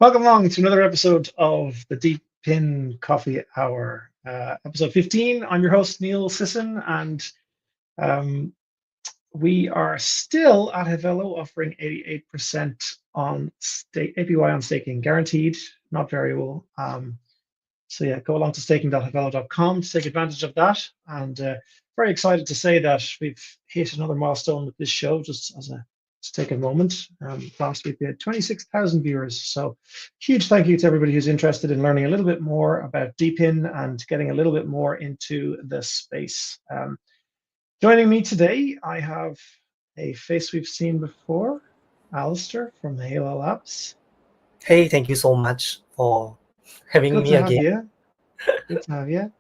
Welcome along to another episode of the DePIN Coffee Hour, episode 15. I'm your host, Neil Sisson, and um, we are still at Havelo offering 88% on APY on staking, guaranteed, not variable. So yeah, go along to staking.havelo.com to take advantage of that. And very excited to say that we've hit another milestone with this show, just as a to take a moment. Last week we had 26,000 viewers. So huge thank you to everybody who's interested in learning a little bit more about DePIN and getting a little bit more into the space. Joining me today, I have a face we've seen before, Alistair from Halo Labs. Hey, thank you so much for having Good me to have again. you. Good to have you.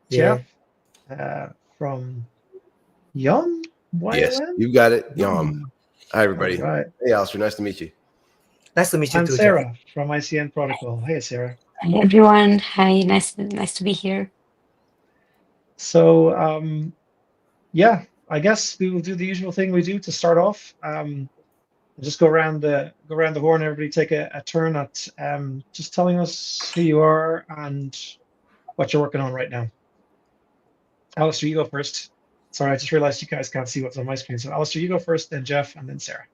Yeah, Jeff from Yum, Yes, YOM? you got it. Yum. Yum. Hi, All everybody. right. Hey, Alistair. Nice to meet you. nice to meet you And too, Jeff. Sarah from ICN Protocol. Hey, Sarah. Hi everyone. Hi, nice to be here. So, yeah, I guess we will do the usual thing we do to start off. Just go around the horn. Everybody take a turn at just telling us who you are and what you're working on right now. Alistair, you go first. Sorry, I just realized you guys can't see what's on my screen. So, Alistair, you go first, then Jeff, and then Sarah.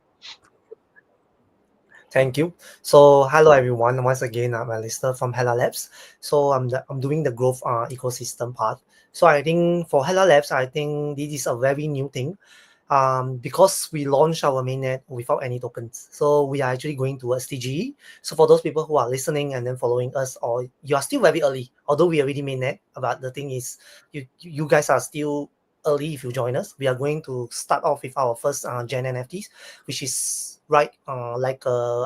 Thank you. So, hello everyone. Once again, I'm Alistair from Hella Labs. So, I'm doing the growth ecosystem part. So, I think for Hella Labs, I think this is a very new thing. Because we launched our mainnet without any tokens. So we are actually going towards TGE. So for those people who are listening and then following us, or you are still very early, although we already mainnet, but the thing is, you guys are still early if you join us. We are going to start off with our first Gen NFTs, which is I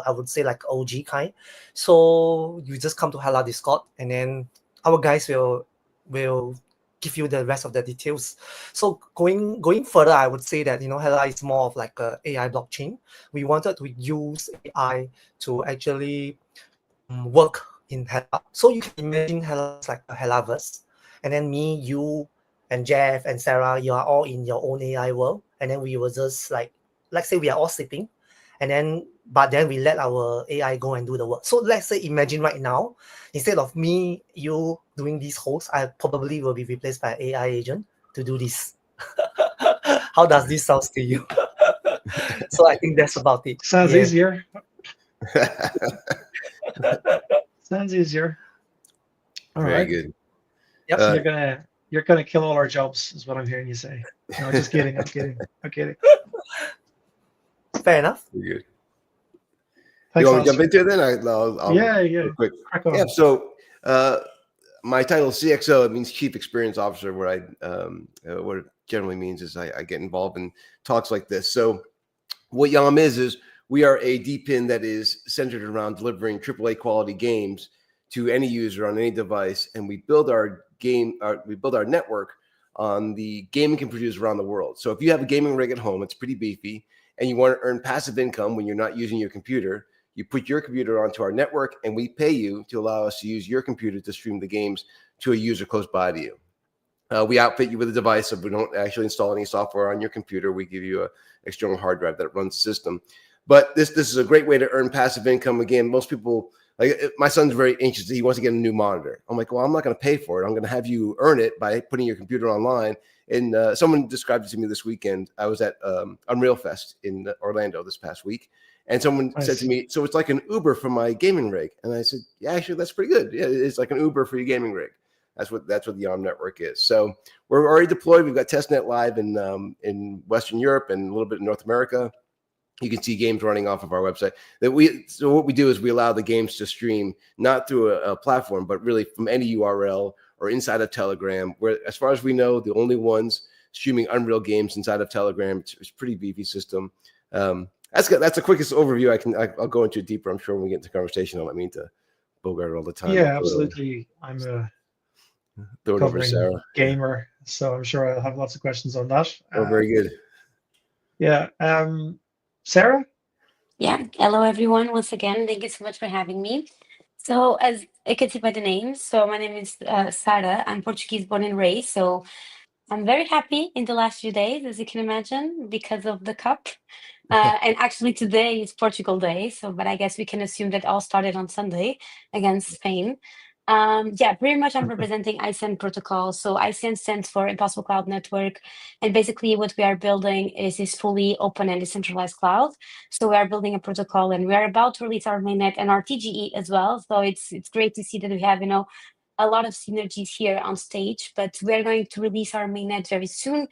would say like OG kind. So you just come to Hella Discord, and then our guys will give you the rest of the details. So going further, I would say that Hella is more of like a AI blockchain. We wanted to use AI to actually work in Hella. So you can imagine Hella is like a Hellaverse, and then me, you, and Jeff and Sarah, you are all in your own AI world, and then we were just like, let's say we are all sleeping, but then we let our AI go and do the work. So let's say imagine right now, instead of me, you doing these hosts, I probably will be replaced by an AI agent to do this. How does this sound to you? So I think that's about it. Sounds Yeah. easier. Sounds easier. All Very right. good. Yep. So you're gonna kill all our jobs, is what I'm hearing you say. No, just kidding. I'm kidding. I'm kidding. Fair enough. Very good. Thanks, You want me to jump Alistair. into it then? I'll Yeah. real quick. Crack on. Yeah. So my title is CXO. It means Chief Experience Officer. What it generally means is I get involved in talks like this. So what YAM is we are a DPIN that is centered around delivering AAA quality games to any user on any device, and we build our network on the gaming can produce around the world. So if you have a gaming rig at home, it's pretty beefy, and you want to earn passive income when you're not using your computer, you put your computer onto our network, and we pay you to allow us to use your computer to stream the games to a user close by to you. We outfit you with a device, so we don't actually install any software on your computer. We give you an external hard drive that runs the system. But this is a great way to earn passive income. Again, most people, like my son's very anxious. He wants to get a new monitor. I'm like, well, I'm not going to pay for it. I'm going to have you earn it by putting your computer online. And someone described it to me this weekend. I was at Unreal Fest in Orlando this past week. And someone said to me, so it's like an Uber for my gaming rig. And I said, yeah, actually, that's pretty good. Yeah, it's like an Uber for your gaming rig. That's what the YAM network is. So we're already deployed. We've got testnet live in Western Europe and a little bit in North America. You can see games running off of our website. So what we do is we allow the games to stream not through a platform, but really from any URL or inside of Telegram. Where, as far as we know, the only ones streaming Unreal games inside of Telegram. It's a pretty beefy system. That's the quickest overview. I'll go into it deeper. I'm sure when we get into conversation. I don't mean to bogart all the time. Yeah, absolutely. I'm a covering gamer, so I'm sure I'll have lots of questions on that. Oh, very good. Yeah. Sarah? Yeah. Hello everyone. Once again, thank you so much for having me. So as I can see by the name, so my name is Sara. I'm Portuguese born and raised. So I'm very happy in the last few days, as you can imagine, because of the cup. And actually, today is Portugal Day, so but I guess we can assume that all started on Sunday against Spain. Yeah, pretty much I'm representing ICN protocol. So ICN stands for Impossible Cloud Network, and basically what we are building is this fully open and decentralized cloud. So we are building a protocol, and we are about to release our mainnet and our TGE as well. So it's great to see that we have a lot of synergies here on stage, but we're going to release our mainnet very soon.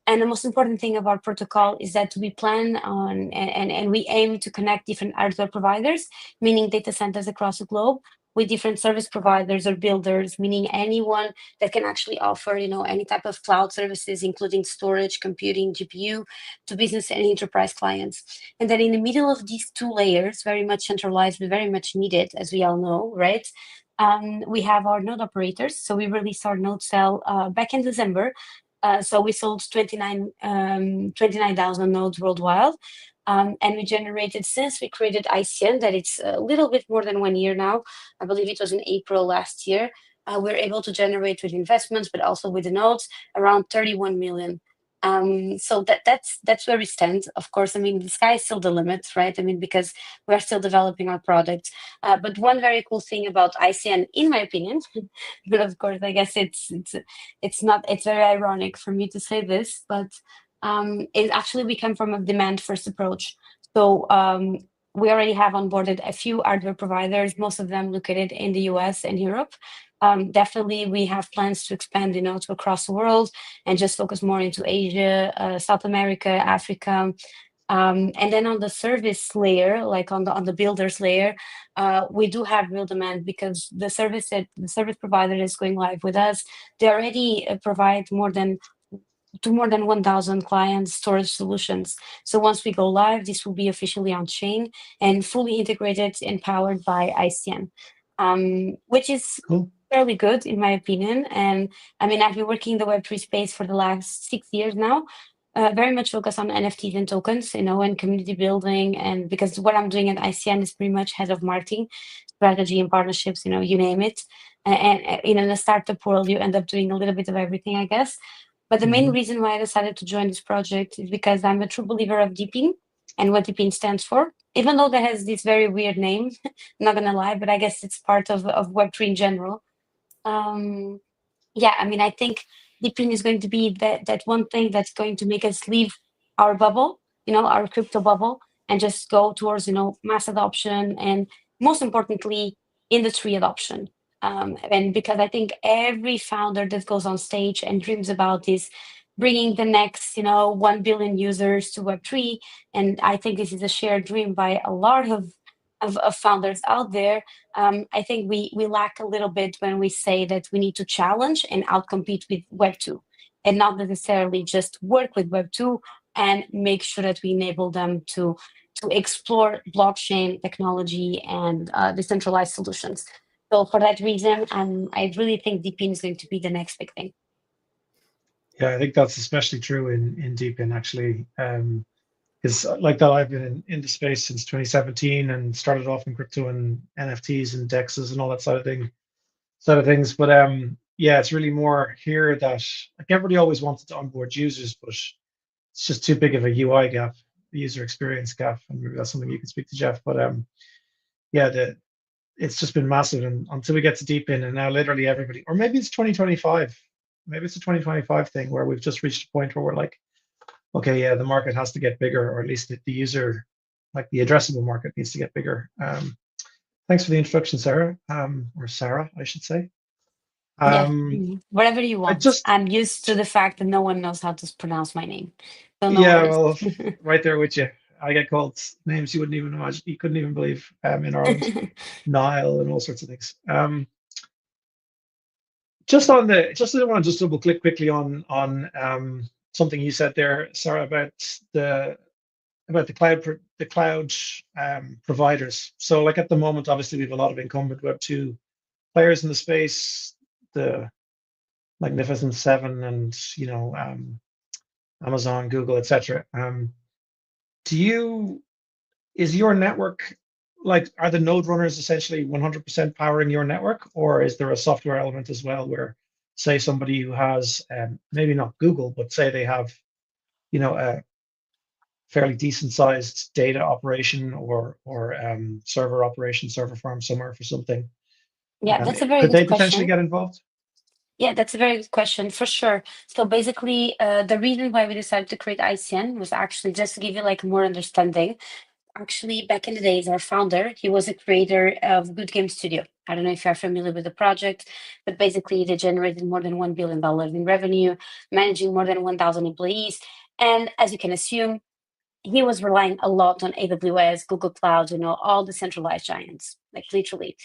And the most important thing of our protocol is that we plan on and we aim to connect different hardware providers, meaning data centers across the globe, with different service providers or builders, meaning anyone that can actually offer, any type of cloud services, including storage, computing, GPU, to business and enterprise clients. And then in the middle of these two layers, very much centralized, but very much needed, as we all know, right? We have our node operators. So we released our node cell back in December. So we sold 29,000 nodes worldwide. And we generated, since we created ICN, that it's a little bit more than 1 year now. I believe it was in April last year. We're able to generate with investments, but also with the nodes, around 31 million. So that's where we stand. Of course, I mean, the sky is still the limit, right? I mean, because we're still developing our product. But one very cool thing about ICN, in my opinion, but of course, I guess it's not. It's very ironic for me to say this, but it actually we come from a demand first approach. So we already have onboarded a few hardware providers, most of them located in the US and Europe. Definitely, we have plans to expand, to across the world and just focus more into Asia, South America, Africa. And then on the service layer, like on the builders layer, we do have real demand because the service provider is going live with us. They already provide more than 1,000 client storage solutions. So once we go live, this will be officially on chain and fully integrated and powered by ICN, which is Cool. fairly good in my opinion. And I mean, I've been working in the Web3 space for the last 6 years now, very much focused on NFTs and tokens, and community building. And because what I'm doing at ICN is pretty much head of marketing, strategy and partnerships, you name it. And in the startup world, you end up doing a little bit of everything, I guess. But the main reason why I decided to join this project is because I'm a true believer of DePIN and what DePIN stands for. Even though that has this very weird name, not gonna lie, but I guess it's part of Web3 in general. Yeah, I mean, I think DePIN is going to be that one thing that's going to make us leave our bubble, our crypto bubble, and just go towards, mass adoption and most importantly, industry adoption. And because I think every founder that goes on stage and dreams about this, bringing the next, 1 billion users to Web3, and I think this is a shared dream by a lot of founders out there. I think we lack a little bit when we say that we need to challenge and outcompete with Web2, and not necessarily just work with Web2 and make sure that we enable them to explore blockchain technology and decentralized solutions. So for that reason, I really think DePIN is going to be the next big thing. Yeah, I think that's especially true in DePIN actually. Because like that, I've been in the space since 2017 and started off in crypto and NFTs and DEXs and all that side of things. But yeah, it's really more here that like everybody always wanted to onboard users, but it's just too big of a UI gap, the user experience gap, and maybe that's something you can speak to Jeff. But yeah, it's just been massive, and until we get to DePIN, and now literally everybody, or maybe it's 2025, maybe it's a 2025 thing where we've just reached a point where we're like, okay, yeah, the market has to get bigger, or at least the user, like the addressable market needs to get bigger. Thanks for the introduction, Sarah, or Sarah, I should say. Yeah, whatever you want. I'm used to the fact that no one knows how to pronounce my name. So no yeah, worries. well, right there with you. I get called names you wouldn't even imagine, you couldn't even believe in Ireland, Nile and all sorts of things. Just I want to just double click quickly on something you said there, Sarah, about the cloud providers. So like at the moment, obviously we have a lot of incumbent Web2 players in the space, the Magnificent Seven, and Amazon, Google, etc. Is your network, like, are the node runners essentially 100% powering your network, or is there a software element as well where say somebody who has maybe not Google, but say they have, a fairly decent sized data operation or server operation, server farm somewhere for something. Yeah, that's a very Could good they potentially question. get involved? Yeah, that's a very good question for sure. So basically, the reason why we decided to create ICN was actually just to give you like more understanding. Actually, back in the days, our founder, he was a creator of Good Game Studio. I don't know if you're familiar with the project, but basically they generated more than $1 billion in revenue, managing more than 1,000 employees. And as you can assume, he was relying a lot on AWS, Google Cloud, all the centralized giants, like literally.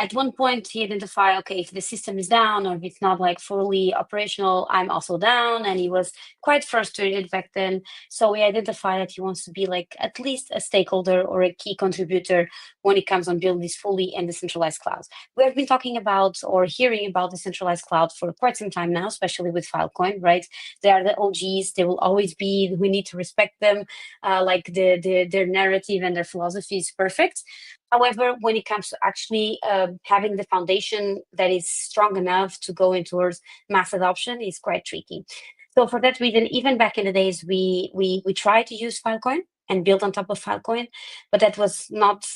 At one point, he identified, okay, if the system is down or if it's not like fully operational, I'm also down. And he was quite frustrated back then. So we identified that he wants to be like at least a stakeholder or a key contributor when it comes on building these fully and decentralized clouds. We have been talking about or hearing about the centralized cloud for quite some time now, especially with Filecoin, right? They are the OGs. They will always be. We need to respect them. Like their narrative and their philosophy is perfect. However, when it comes to actually having the foundation that is strong enough to go in towards mass adoption is quite tricky. So for that reason, even back in the days, we tried to use Filecoin and build on top of Filecoin, but that was not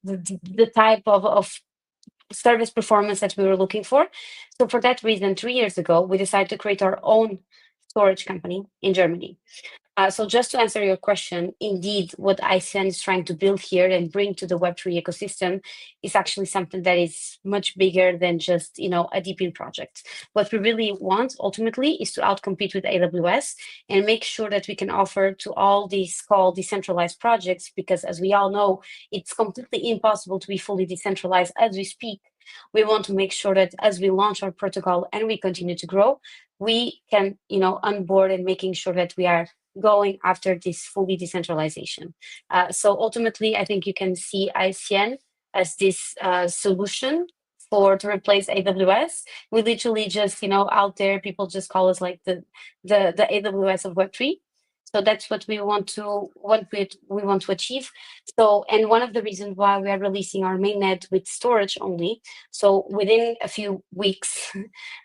the type of service performance that we were looking for. So for that reason, 3 years ago, we decided to create our own storage company in Germany. So just to answer your question, indeed, what ICN is trying to build here and bring to the Web3 ecosystem is actually something that is much bigger than just, a DePIN project. What we really want ultimately is to outcompete with AWS and make sure that we can offer to all these called decentralized projects, because as we all know, it's completely impossible to be fully decentralized as we speak. We want to make sure that as we launch our protocol and we continue to grow, we can, onboard and making sure that we are going after this fully decentralization. So ultimately, I think you can see ICN as this solution to replace AWS. We literally just, out there, people just call us like the AWS of Web3. So that's what we want to achieve. So, and one of the reasons why we are releasing our mainnet with storage only. So within a few weeks,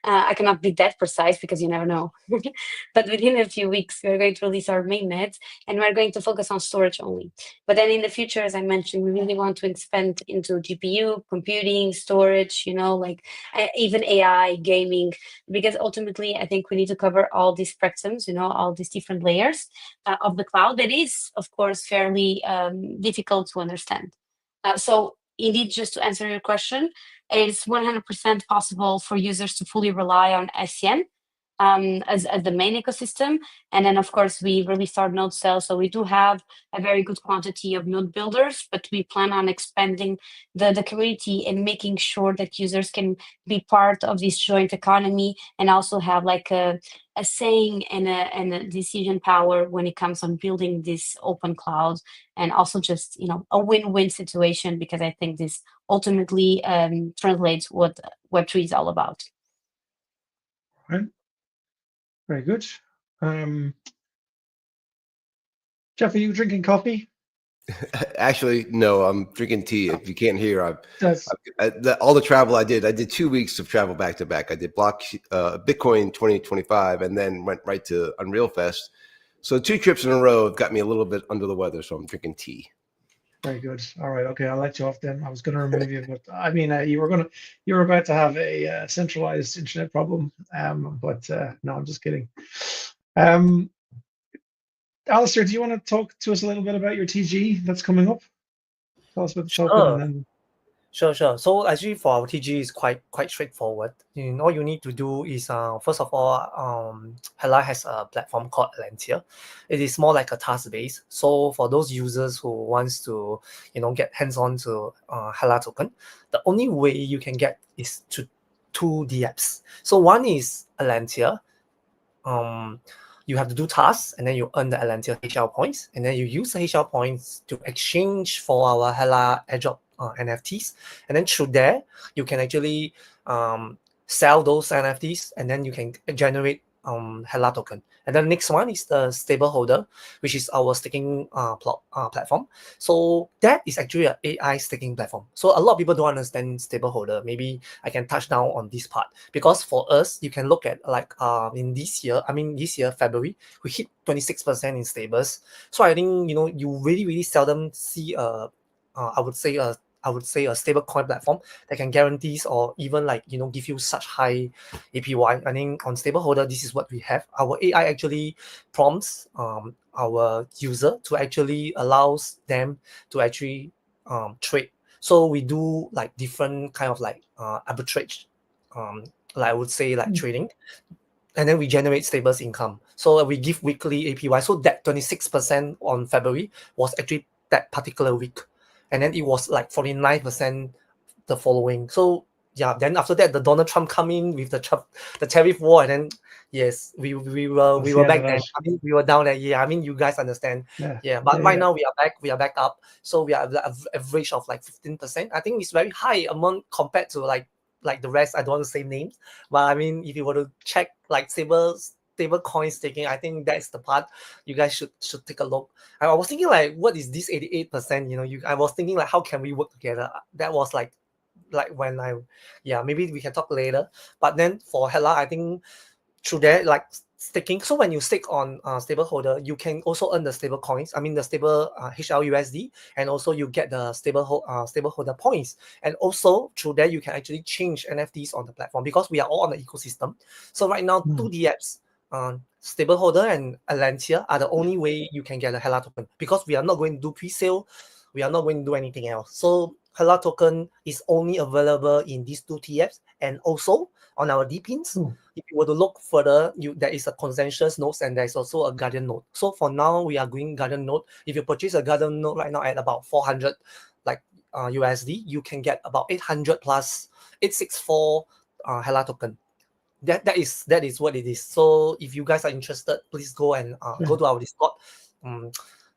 I cannot be that precise because you never know. But within a few weeks, we're going to release our mainnet and we're going to focus on storage only. But then in the future, as I mentioned, we really want to expand into GPU, computing, storage, like even AI, gaming, because ultimately, I think we need to cover all these spectrums, all these different layers of the cloud that is, of course, fairly difficult to understand. So indeed, just to answer your question, it's 100% possible for users to fully rely on SCN as the main ecosystem. And then, of course, we released our node cell. So we do have a very good quantity of node builders, but we plan on expanding the community and making sure that users can be part of this joint economy and also have like a saying and a decision power when it comes on building this open cloud, and also just a win-win situation, because I think this ultimately translates what Web3 is all about. Right. Very good. Jeff, are you drinking coffee? Actually, no, I'm drinking tea. If you can't hear, all the travel I did 2 weeks of travel back to back. I did Bitcoin 2025 and then went right to Unreal Fest. So 2 trips in a row have got me a little bit under the weather. So I'm drinking tea. Very good. All right. Okay, I'll let you off then. I was going to remove you, but I mean, you were about to have a centralized internet problem. But no, I'm just kidding. Alistair, do you want to talk to us a little bit about your TG that's coming up? Tell us about the token and then. Sure. So actually, for our TG is quite straightforward. All you need to do is first of all, Hella has a platform called Atlantia. It is more like a task base. So for those users who wants to get hands on to Hella token, the only way you can get is to 2 DApps. So one is Atlantia. You have to do tasks and then you earn the Atlantia HR points, and then you use the HR points to exchange for our Hella airdrop NFTs, and then through there you can actually sell those NFTs, and then you can generate Hella token. And then the next one is the stable holder, which is our staking platform. So that is actually an AI staking platform. So a lot of people don't understand stable holder. Maybe I can touch down on this part, because for us, you can look at like in this year, February, we hit 26% in stables. So I think, you know, you really seldom see I would say a stable coin platform that can guarantees or even like, you know, give you such high APY. I think on stable holder, this is what we have. Our AI actually prompts our user to actually allows them to actually trade. So we do like different kind of like arbitrage, like I would say like trading, and then we generate stables income. So we give weekly APY. So that 26% on February was actually that particular week, and then it was like 49% the following. So yeah, then after that, the Donald Trump come in with the tariff war, and then yes, we were back then. I mean, we were down that year. I mean, you guys understand. Yeah, but right now we are back. We are back up. So we are at the average of like 15%. I think it's very high among compared to like the rest. I don't want to say names, but I mean, if you were to check like stable coin staking, I think that's the part you guys should take a look. I was thinking like, what is this 88%? You know, I was thinking like, how can we work together? That was like when maybe we can talk later. But then for Hella, I think through that, like staking. So when you stake on stable holder, you can also earn the stable coins. I mean the stable HLUSD, and also you get the stable holder points. And also through that, you can actually change NFTs on the platform, because we are all on the ecosystem. So right now, 2D apps, stable holder and Atlantia are the only way you can get a Hella token, because we are not going to do pre-sale. We are not going to do anything else. So Hella token is only available in these 2 TFs, and also on our DePINs. If you were to look further, there is a consensus node, and there's also a guardian node. So for now, we are going guardian node. If you purchase a guardian node right now at about 400 like USD, you can get about 800 plus 864 Hella token. That is what it is. So if you guys are interested, please go and go to our Discord,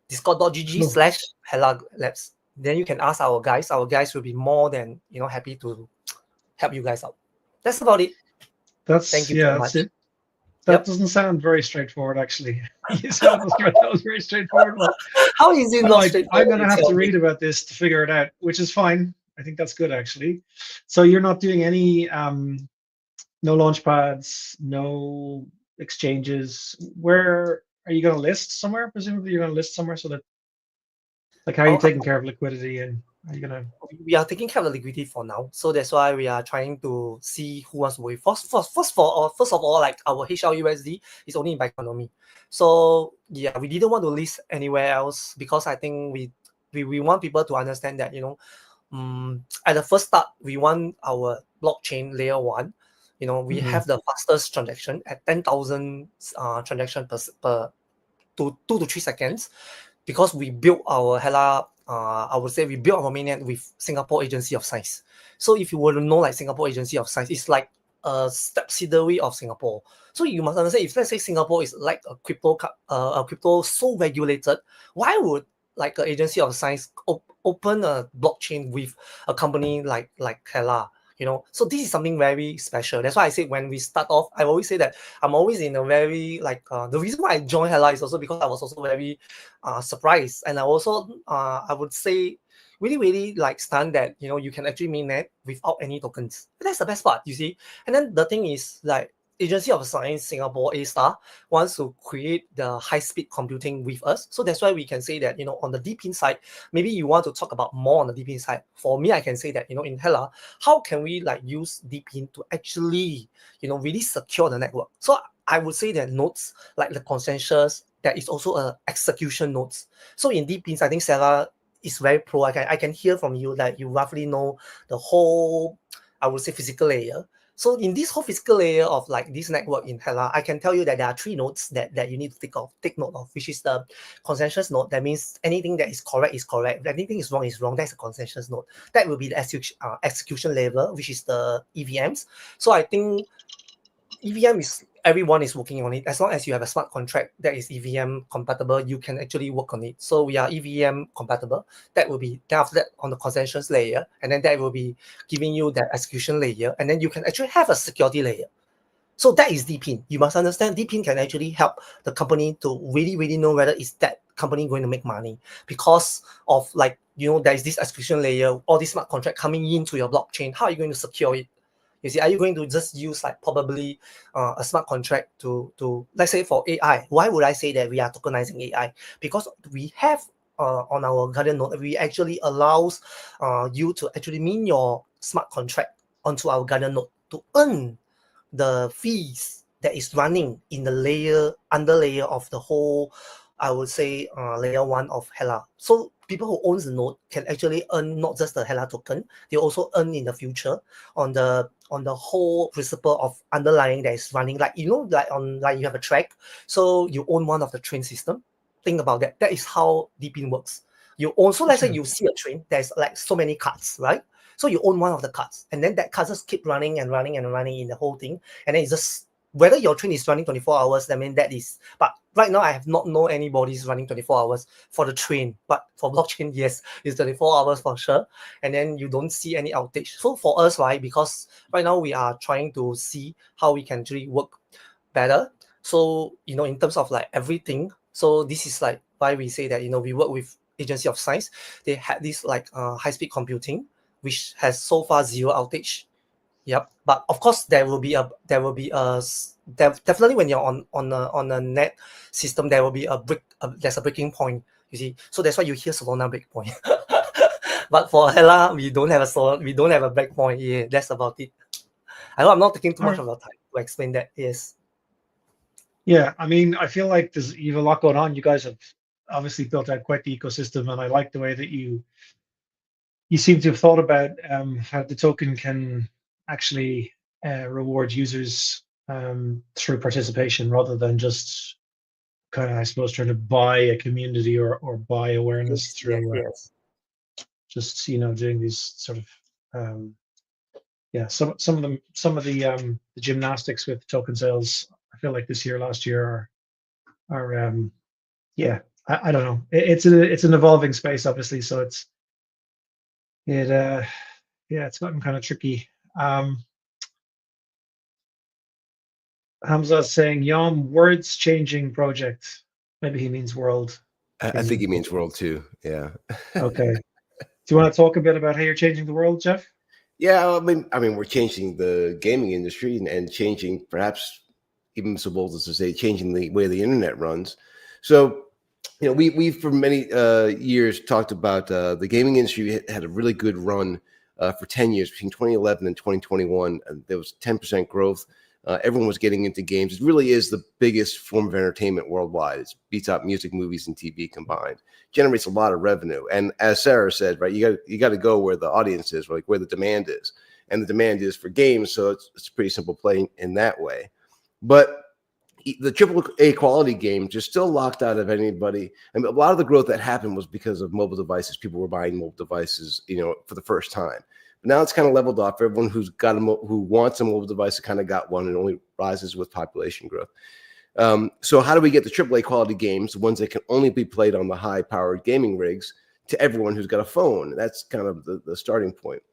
discord.gg/Hella Labs. Then you can ask our guys. Our guys will be more than happy to help you guys out. That's about it. Thank you so much. That's it. That doesn't sound very straightforward, actually. You said that was very straightforward. Well, how is it not straightforward? I'm going to have to read about this to figure it out, which is fine. I think that's good, actually. So you're not doing any no launch pads, no exchanges. Where are you going to list somewhere? Presumably you're going to list somewhere, so that, like, how are you taking care of liquidity, and are you going to? We are taking care of the liquidity for now, so that's why we are trying to see who wants to wait. First of all, like our HLUSD is only in Bioeconomy, so yeah, we didn't want to list anywhere else, because I think we want people to understand that at the first start, we want our blockchain layer 1. We have the fastest transaction at 10,000 transaction per 2 to 3 seconds, because we built our Hella. I would say we built our mainnet with Singapore Agency of Science. So if you were to know, like Singapore Agency of Science, it's like a subsidiary of Singapore. So you must understand, if let's say Singapore is like a crypto so regulated, why would like an agency of science open a blockchain with a company like Hella? So this is something very special. That's why I say when we start off, I always say that I'm always in a very the reason why I joined Hella is also because I was also very surprised, and I also I would say really like stunned that you can actually mainnet without any tokens. That's the best part, you see. And then the thing is, like, Agency of Science Singapore A-Star wants to create the high-speed computing with us. So that's why we can say that, on the DePIN side, maybe you want to talk about more on the DePIN side. For me, I can say that, in Hella, how can we like use DePIN to actually, really secure the network? So I would say that nodes, like the consensus, there is also a execution nodes. So in DePINs, I think Sarah is very pro. I can hear from you that you roughly know the whole, I would say, physical layer. So in this whole physical layer of like this network in Hella, I can tell you that there are 3 nodes that you need to take note of, which is the consensus node. That means anything that is correct is correct. If anything is wrong is wrong. That's a consensus node. That will be the execution level, which is the EVMs. So I think EVM is, everyone is working on it. As long as you have a smart contract that is EVM compatible, you can actually work on it. So we are EVM compatible. That will be, then after that, on the consensus layer, and then that will be giving you that execution layer, and then you can actually have a security layer. So that is DePIN. You must understand DePIN can actually help the company to really know whether is that company going to make money, because of like, there is this execution layer, all this smart contract coming into your blockchain. How are you going to secure it? You see, are you going to just use like probably a smart contract to let's say for AI? Why would I say that we are tokenizing AI? Because we have on our Guardian node, we actually allows you to actually mint your smart contract onto our Guardian node to earn the fees that is running in the under layer of the whole, I would say, layer 1 of Hela. So people who owns the node can actually earn not just the Hela token, they also earn in the future on the whole principle of underlying that is running, like like you have a track, so you own one of the train system. Think about that. That is how DePIN works. You also, let's say you see a train, there's like so many carts, right? So you own one of the carts, and then that cart just keep running and running and running in the whole thing. And then it's just whether your train is running 24 hours, I mean, that is, but right now I have not known anybody's running 24 hours for the train, but for blockchain, yes, it's 24 hours for sure. And then you don't see any outage. So for us, right, because right now we are trying to see how we can actually work better. So, in terms of like everything, so this is like why we say that, we work with Agency of Science. They had this like high-speed computing, which has so far zero outage. Yep. But of course, there will be definitely when you're on a net system, there will be there's a breaking point. You see, so that's why you hear Solana breakpoint. But for Hela, we don't have a breakpoint. Yeah, that's about it. I hope I'm not taking too much of your time to explain that. Yes. Yeah, I mean, I feel like you have a lot going on. You guys have obviously built out quite the ecosystem, and I like the way that you seem to have thought about how the token can actually reward users through participation rather than just kind of, I suppose, trying to buy a community or buy awareness through Yes. just doing these sort of some of the gymnastics with token sales. I feel like this year, last year are yeah. I don't know. It's an evolving space, obviously, so it's gotten kind of tricky. Hamza saying Yom words changing project. Maybe he means world. I think he means world too. Yeah. Okay. Do you want to talk a bit about how you're changing the world, Jeff? Yeah, I mean, we're changing the gaming industry and changing, perhaps even so bold as to say, changing the way the internet runs. So, we've for many years talked about the gaming industry had a really good run for 10 years between 2011 and 2021. There was 10% growth. Everyone was getting into games. It really is the biggest form of entertainment worldwide. It beats out music, movies, and TV combined. Generates a lot of revenue. And as Sarah said, right, you got to go where the audience is, like where the demand is, and the demand is for games. So it's pretty simple play in that way. But the AAA quality games are still locked out of anybody. I mean, a lot of the growth that happened was because of mobile devices. People were buying mobile devices, for the first time. But now it's kind of leveled off. Everyone who wants a mobile device kind of got one, and only rises with population growth. So how do we get the AAA quality games, the ones that can only be played on the high-powered gaming rigs, to everyone who's got a phone? That's kind of the starting point.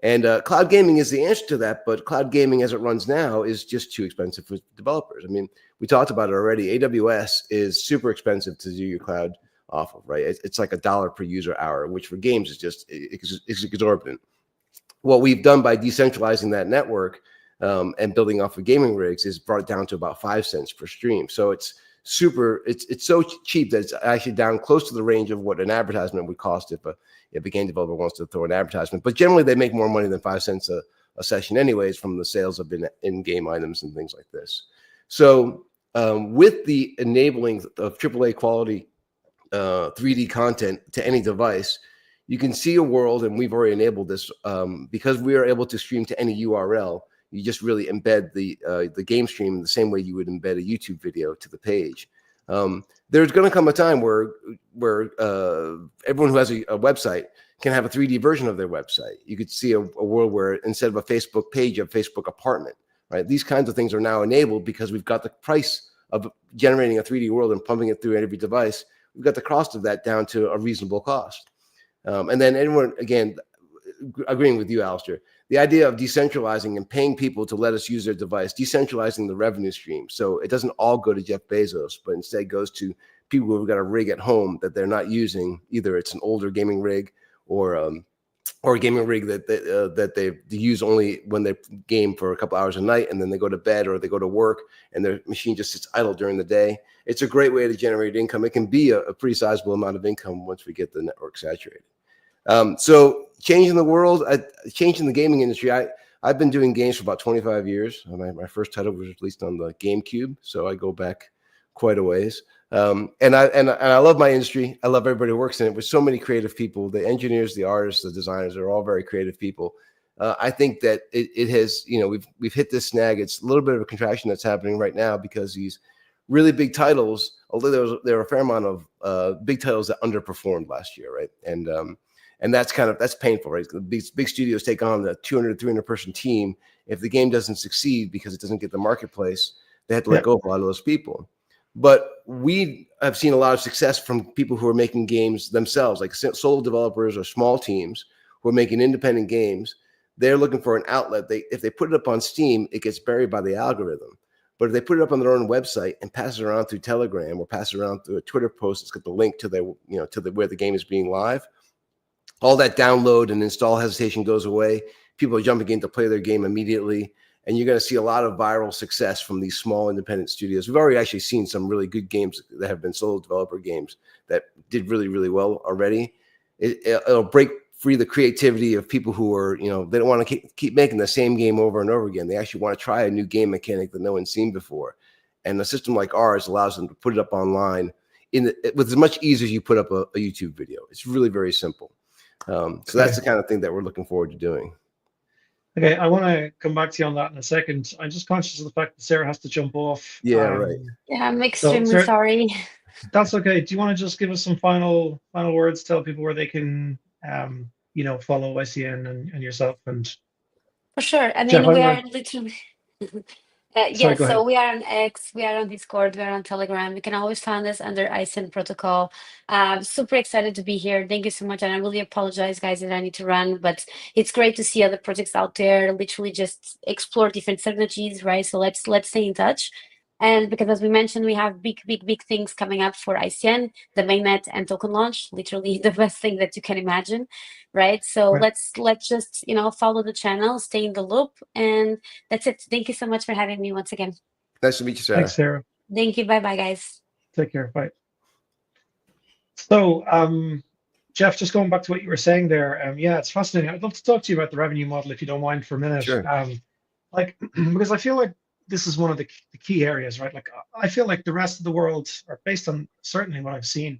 And cloud gaming is the answer to that, but cloud gaming as it runs now is just too expensive for developers. I mean, we talked about it already. AWS is super expensive to do your cloud off of, right? It's like $1 per user hour, which for games is just exorbitant. What we've done by decentralizing that network and building off of gaming rigs is brought it down to about 5 cents per stream. So it's so cheap that it's actually down close to the range of what an advertisement would cost if a game developer wants to throw an advertisement. But generally, they make more money than 5 cents a session anyways from the sales of in-game items and things like this. So with the enabling of AAA quality 3D content to any device, you can see a world, and we've already enabled this because we are able to stream to any URL. You just really embed the game stream the same way you would embed a YouTube video to the page. There's going to come a time where everyone who has a website can have a 3D version of their website. You could see a world where instead of a Facebook page, a Facebook apartment, right? These kinds of things are now enabled because we've got the price of generating a 3D world and pumping it through every device. We've got the cost of that down to a reasonable cost. And then anyone, again, agreeing with you, Alistair. The idea of decentralizing and paying people to let us use their device, decentralizing the revenue stream. So it doesn't all go to Jeff Bezos, but instead goes to people who've got a rig at home that they're not using. Either it's an older gaming rig or a gaming rig that they use only when they game for a couple hours a night, and then they go to bed or they go to work and their machine just sits idle during the day. It's a great way to generate income. It can be a pretty sizable amount of income once we get the network saturated. So changing the world, changing the gaming industry. I've been doing games for about 25 years. My first title was released on the GameCube, so I go back quite a ways. And I love my industry. I love everybody who works in it. With so many creative people, the engineers, the artists, the designers are all very creative people. I think that it has, we've hit this snag. It's a little bit of a contraction that's happening right now because these really big titles, although there were a fair amount of big titles that underperformed last year, right? And that's painful, right? These big studios take on the 200, 300 person team. If the game doesn't succeed because it doesn't get the marketplace, they have to let go of a lot of those people. But we have seen a lot of success from people who are making games themselves, like solo developers or small teams who are making independent games. They're looking for an outlet. If they put it up on Steam, it gets buried by the algorithm. But if they put it up on their own website and pass it around through Telegram or pass it around through a Twitter post, it's got the link to where the game is being live. All that download and install hesitation goes away. People are jumping in to play their game immediately. And you're going to see a lot of viral success from these small independent studios. We've already actually seen some really good games that have been solo developer games that did really, really well already. It'll break free the creativity of people who are, they don't want to keep making the same game over and over again. They actually want to try a new game mechanic that no one's seen before. And a system like ours allows them to put it up online with as much ease as you put up a YouTube video. It's really very simple. So that's the kind of thing that we're looking forward to doing. Okay, I want to come back to you on that in a second. I'm just conscious of the fact that Sarah has to jump off. Yeah, right. Yeah, I'm extremely sorry. That's okay. Do you want to just give us some final words? Tell people where they can, follow ICN and yourself and. For sure. I mean, Jeff, we are literally. Sorry, go ahead. We are on X, we are on Discord, we are on Telegram. You can always find us under ICN protocol. Super excited to be here. Thank you so much. And I really apologize, guys, that I need to run, but it's great to see other projects out there, literally just explore different synergies, right? So let's stay in touch. And because as we mentioned, we have big things coming up for ICN, the mainnet and token launch, literally the best thing that you can imagine, right? So let's just, follow the channel, stay in the loop, and that's it. Thank you so much for having me once again. Nice to meet you, Sarah. Thanks, Sarah. Thank you. Bye-bye, guys. Take care. Bye. So, Jeff, just going back to what you were saying there, it's fascinating. I'd love to talk to you about the revenue model, if you don't mind, for a minute. Sure. Because I feel like this is one of the key areas, right? Like, I feel like the rest of the world, or based on certainly what I've seen,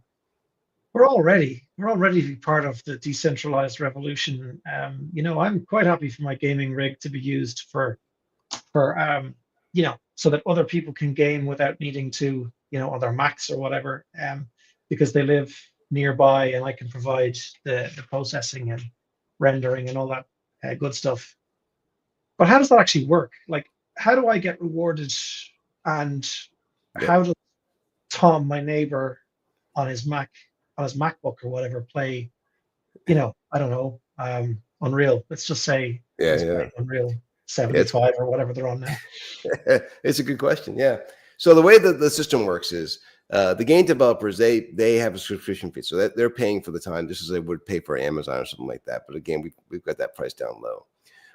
we're all ready to be part of the decentralized revolution. I'm quite happy for my gaming rig to be used for so that other people can game without needing to, on their Macs or whatever, because they live nearby and I can provide the processing and rendering and all that good stuff. But how does that actually work? Like, how do I get rewarded, and how does Tom, my neighbor, on his MacBook or whatever, play, I don't know, Unreal? Let's just say Unreal 75 or whatever they're on now. It's a good question. Yeah. So the way that the system works is the game developers, they have a subscription fee. So they're paying for the time just as they would pay for Amazon or something like that. But again, we've got that price down low.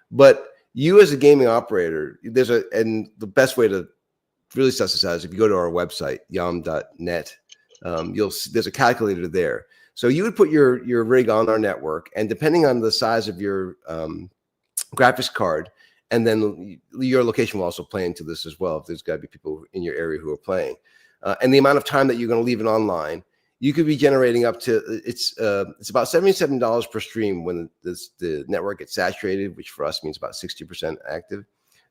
But you as a gaming operator, and the best way to really suss this out is if you go to our website, yam.net, there's a calculator there. So you would put your rig on our network, and depending on the size of your graphics card, and then your location will also play into this as well. If there's got to be people in your area who are playing, and the amount of time that you're going to leave it online, you could be generating up to it's about $77 per stream when the network gets saturated, which for us means about 60% active.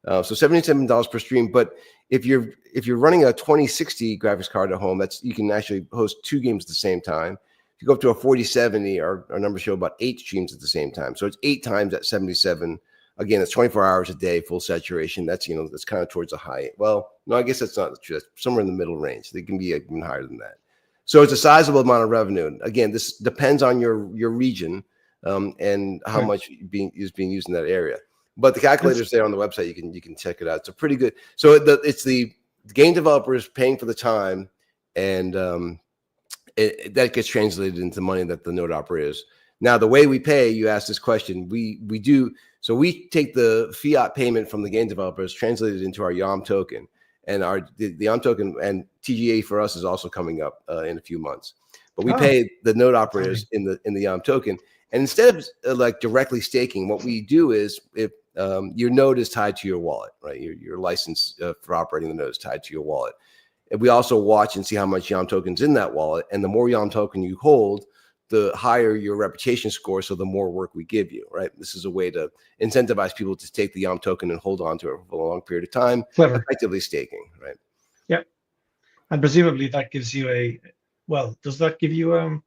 So $77 per stream. But if you're running a 2060 graphics card at home, you can actually host 2 games at the same time. If you go up to a 4070, our numbers show about 8 streams at the same time. So it's 8 times at 77. Again, it's 24 hours a day, full saturation. That's that's kind of towards the high. Well, no, I guess that's not true. That's somewhere in the middle range. They can be even higher than that. So it's a sizable amount of revenue. Again, this depends on your region. and how Right. much is being used in that area. But the calculator's there on the website. You can check it out. It's a pretty good. So it's the game developers paying for the time, and that gets translated into money that the node operators. Now, the way we pay, you asked this question. We do. So we take the fiat payment from the game developers, translate it into our YAM token, and the YAM token and TGA for us is also coming up in a few months. But we pay the node operators in the YAM token, and instead of like directly staking, what we do is if your node is tied to your wallet, right? Your license for operating the node is tied to your wallet. And we also watch and see how much YAM tokens in that wallet, and the more YAM token you hold, the higher your reputation score, so the more work we give you, right? This is a way to incentivize people to take the YAM token and hold on to it for a long period of time, Clever. effectively staking, right? Yeah. And presumably that gives you does that give you a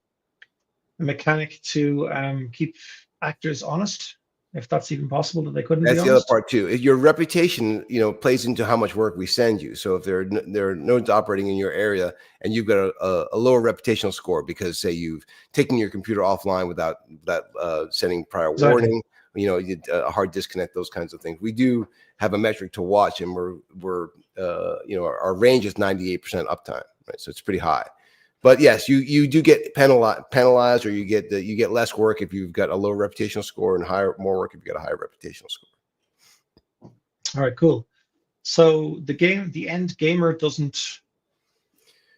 mechanic to keep actors honest? If that's even possible, that they couldn't That's be the honest? other part too. Your reputation, plays into how much work we send you. So if there are nodes operating in your area and you've got a lower reputational score because, say, you've taken your computer offline without sending prior warning, a hard disconnect, those kinds of things. We do have a metric to watch, and our range is 98% uptime, right? So it's pretty high. But yes, you do get penalized, or you get less work if you've got a low reputational score, and more work if you've got a higher reputational score. All right, cool. So the end gamer doesn't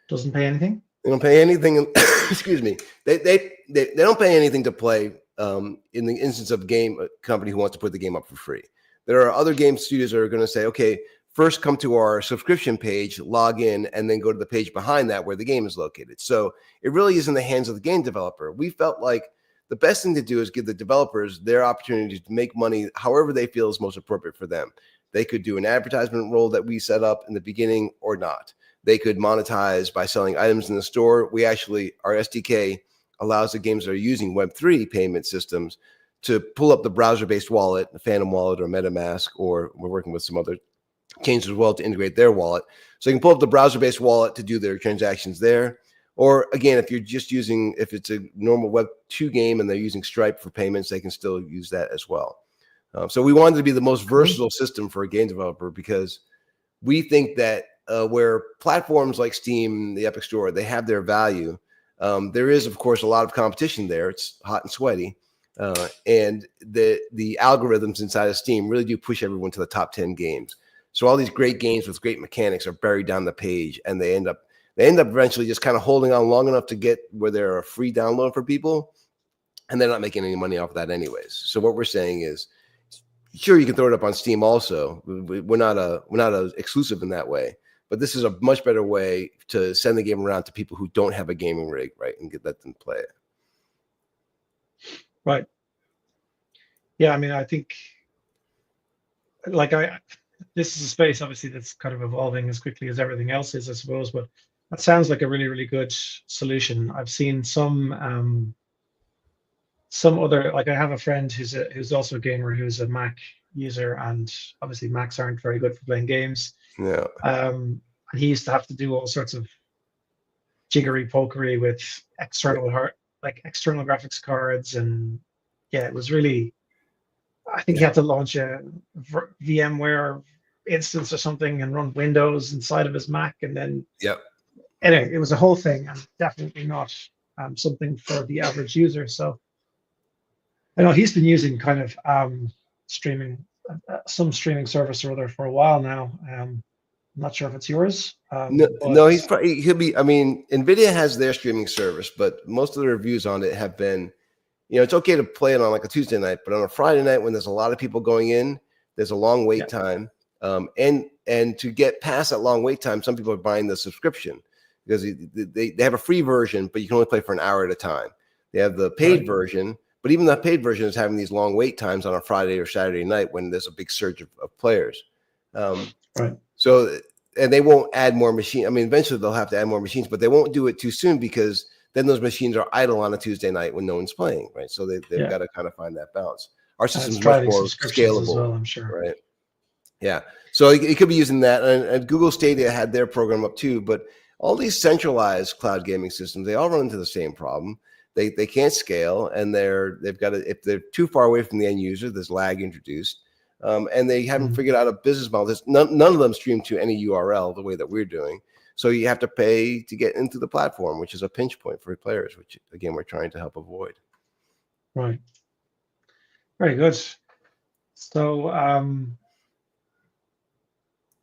pay anything? They don't pay anything. Excuse me. They don't pay anything to play in the instance of a company who wants to put the game up for free. There are other game studios that are going to say, okay, first come to our subscription page, log in, and then go to the page behind that where the game is located. So it really is in the hands of the game developer. We felt like the best thing to do is give the developers their opportunity to make money however they feel is most appropriate for them. They could do an advertisement role that we set up in the beginning or not. They could monetize by selling items in the store. Our SDK allows the games that are using Web3 payment systems to pull up the browser-based wallet, the Phantom Wallet or MetaMask, or we're working with some other chains as well to integrate their wallet. So you can pull up the browser-based wallet to do their transactions there. Or again, if it's a normal Web2 game and they're using Stripe for payments, they can still use that as well. So we wanted to be the most versatile system for a game developer, because we think that where platforms like Steam, the Epic Store, they have their value. There is, of course, a lot of competition there. It's hot and sweaty. And the algorithms inside of Steam really do push everyone to the top 10 games. So all these great games with great mechanics are buried down the page, and they end up eventually just kind of holding on long enough to get where they're a free download for people, and they're not making any money off of that anyways. So what we're saying is, sure, you can throw it up on Steam also. We're not exclusive in that way, but this is a much better way to send the game around to people who don't have a gaming rig, right, and let them play it. Right. Yeah, I mean, I think this is a space obviously that's kind of evolving as quickly as everything else is, I suppose, but that sounds like a really, really good solution. I've seen some other, like I have a friend who's also a gamer, who's a Mac user, and obviously Macs aren't very good for playing games. Yeah. And he used to have to do all sorts of jiggery pokery with external graphics cards, and yeah, it was really. I think he had to launch a VMware instance or something and run Windows inside of his Mac, and then anyway, it was a whole thing, and definitely not something for the average user. So I know he's been using kind of streaming, some streaming service or other for a while now. I'm not sure if it's yours. No, he'll be. I mean, NVIDIA has their streaming service, but most of the reviews on it have been, it's okay to play it on like a Tuesday night, but on a Friday night when there's a lot of people going in, there's a long wait time. And to get past that long wait time, some people are buying the subscription because they have a free version, but you can only play for an hour at a time. They have the paid version, but even the paid version is having these long wait times on a Friday or Saturday night when there's a big surge of players. So, and they won't add more machines. I mean, eventually they'll have to add more machines, but they won't do it too soon, because then those machines are idle on a Tuesday night when no one's playing, right? So they've got to kind of find that balance. Our system is much more scalable, as well, I'm sure. Right? Yeah. So it could be using that, and Google Stadia had their program up too. But all these centralized cloud gaming systems, they all run into the same problem. they can't scale, and they've got to, if they're too far away from the end user, there's lag introduced, and they haven't figured out a business model. There's none of them stream to any URL the way that we're doing. So you have to pay to get into the platform, which is a pinch point for players, which again we're trying to help avoid. Right. Very good. So,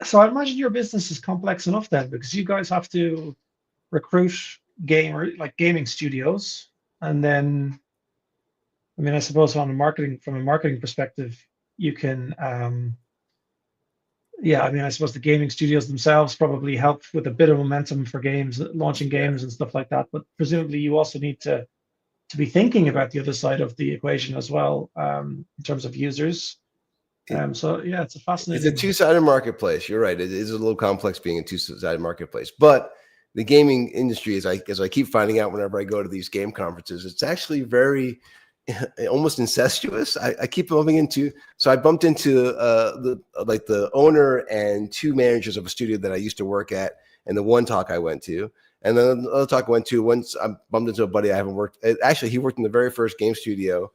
so I imagine your business is complex enough then, because you guys have to recruit gaming studios, and then, I mean, I suppose from a marketing perspective, you can, yeah, I mean, I suppose the gaming studios themselves probably help with a bit of momentum for games, launching games and stuff like that. But presumably, you also need to be thinking about the other side of the equation as well, in terms of users. So yeah, it's a fascinating. It's a two-sided marketplace. You're right. It is a little complex being a two-sided marketplace, but the gaming industry, as I keep finding out whenever I go to these game conferences, it's actually very almost incestuous. I keep bumping into. So I bumped into the owner and two managers of a studio that I used to work at, and the one talk I went to. And then the other talk I went to, once I bumped into a buddy I haven't worked. Actually, he worked in the very first game studio.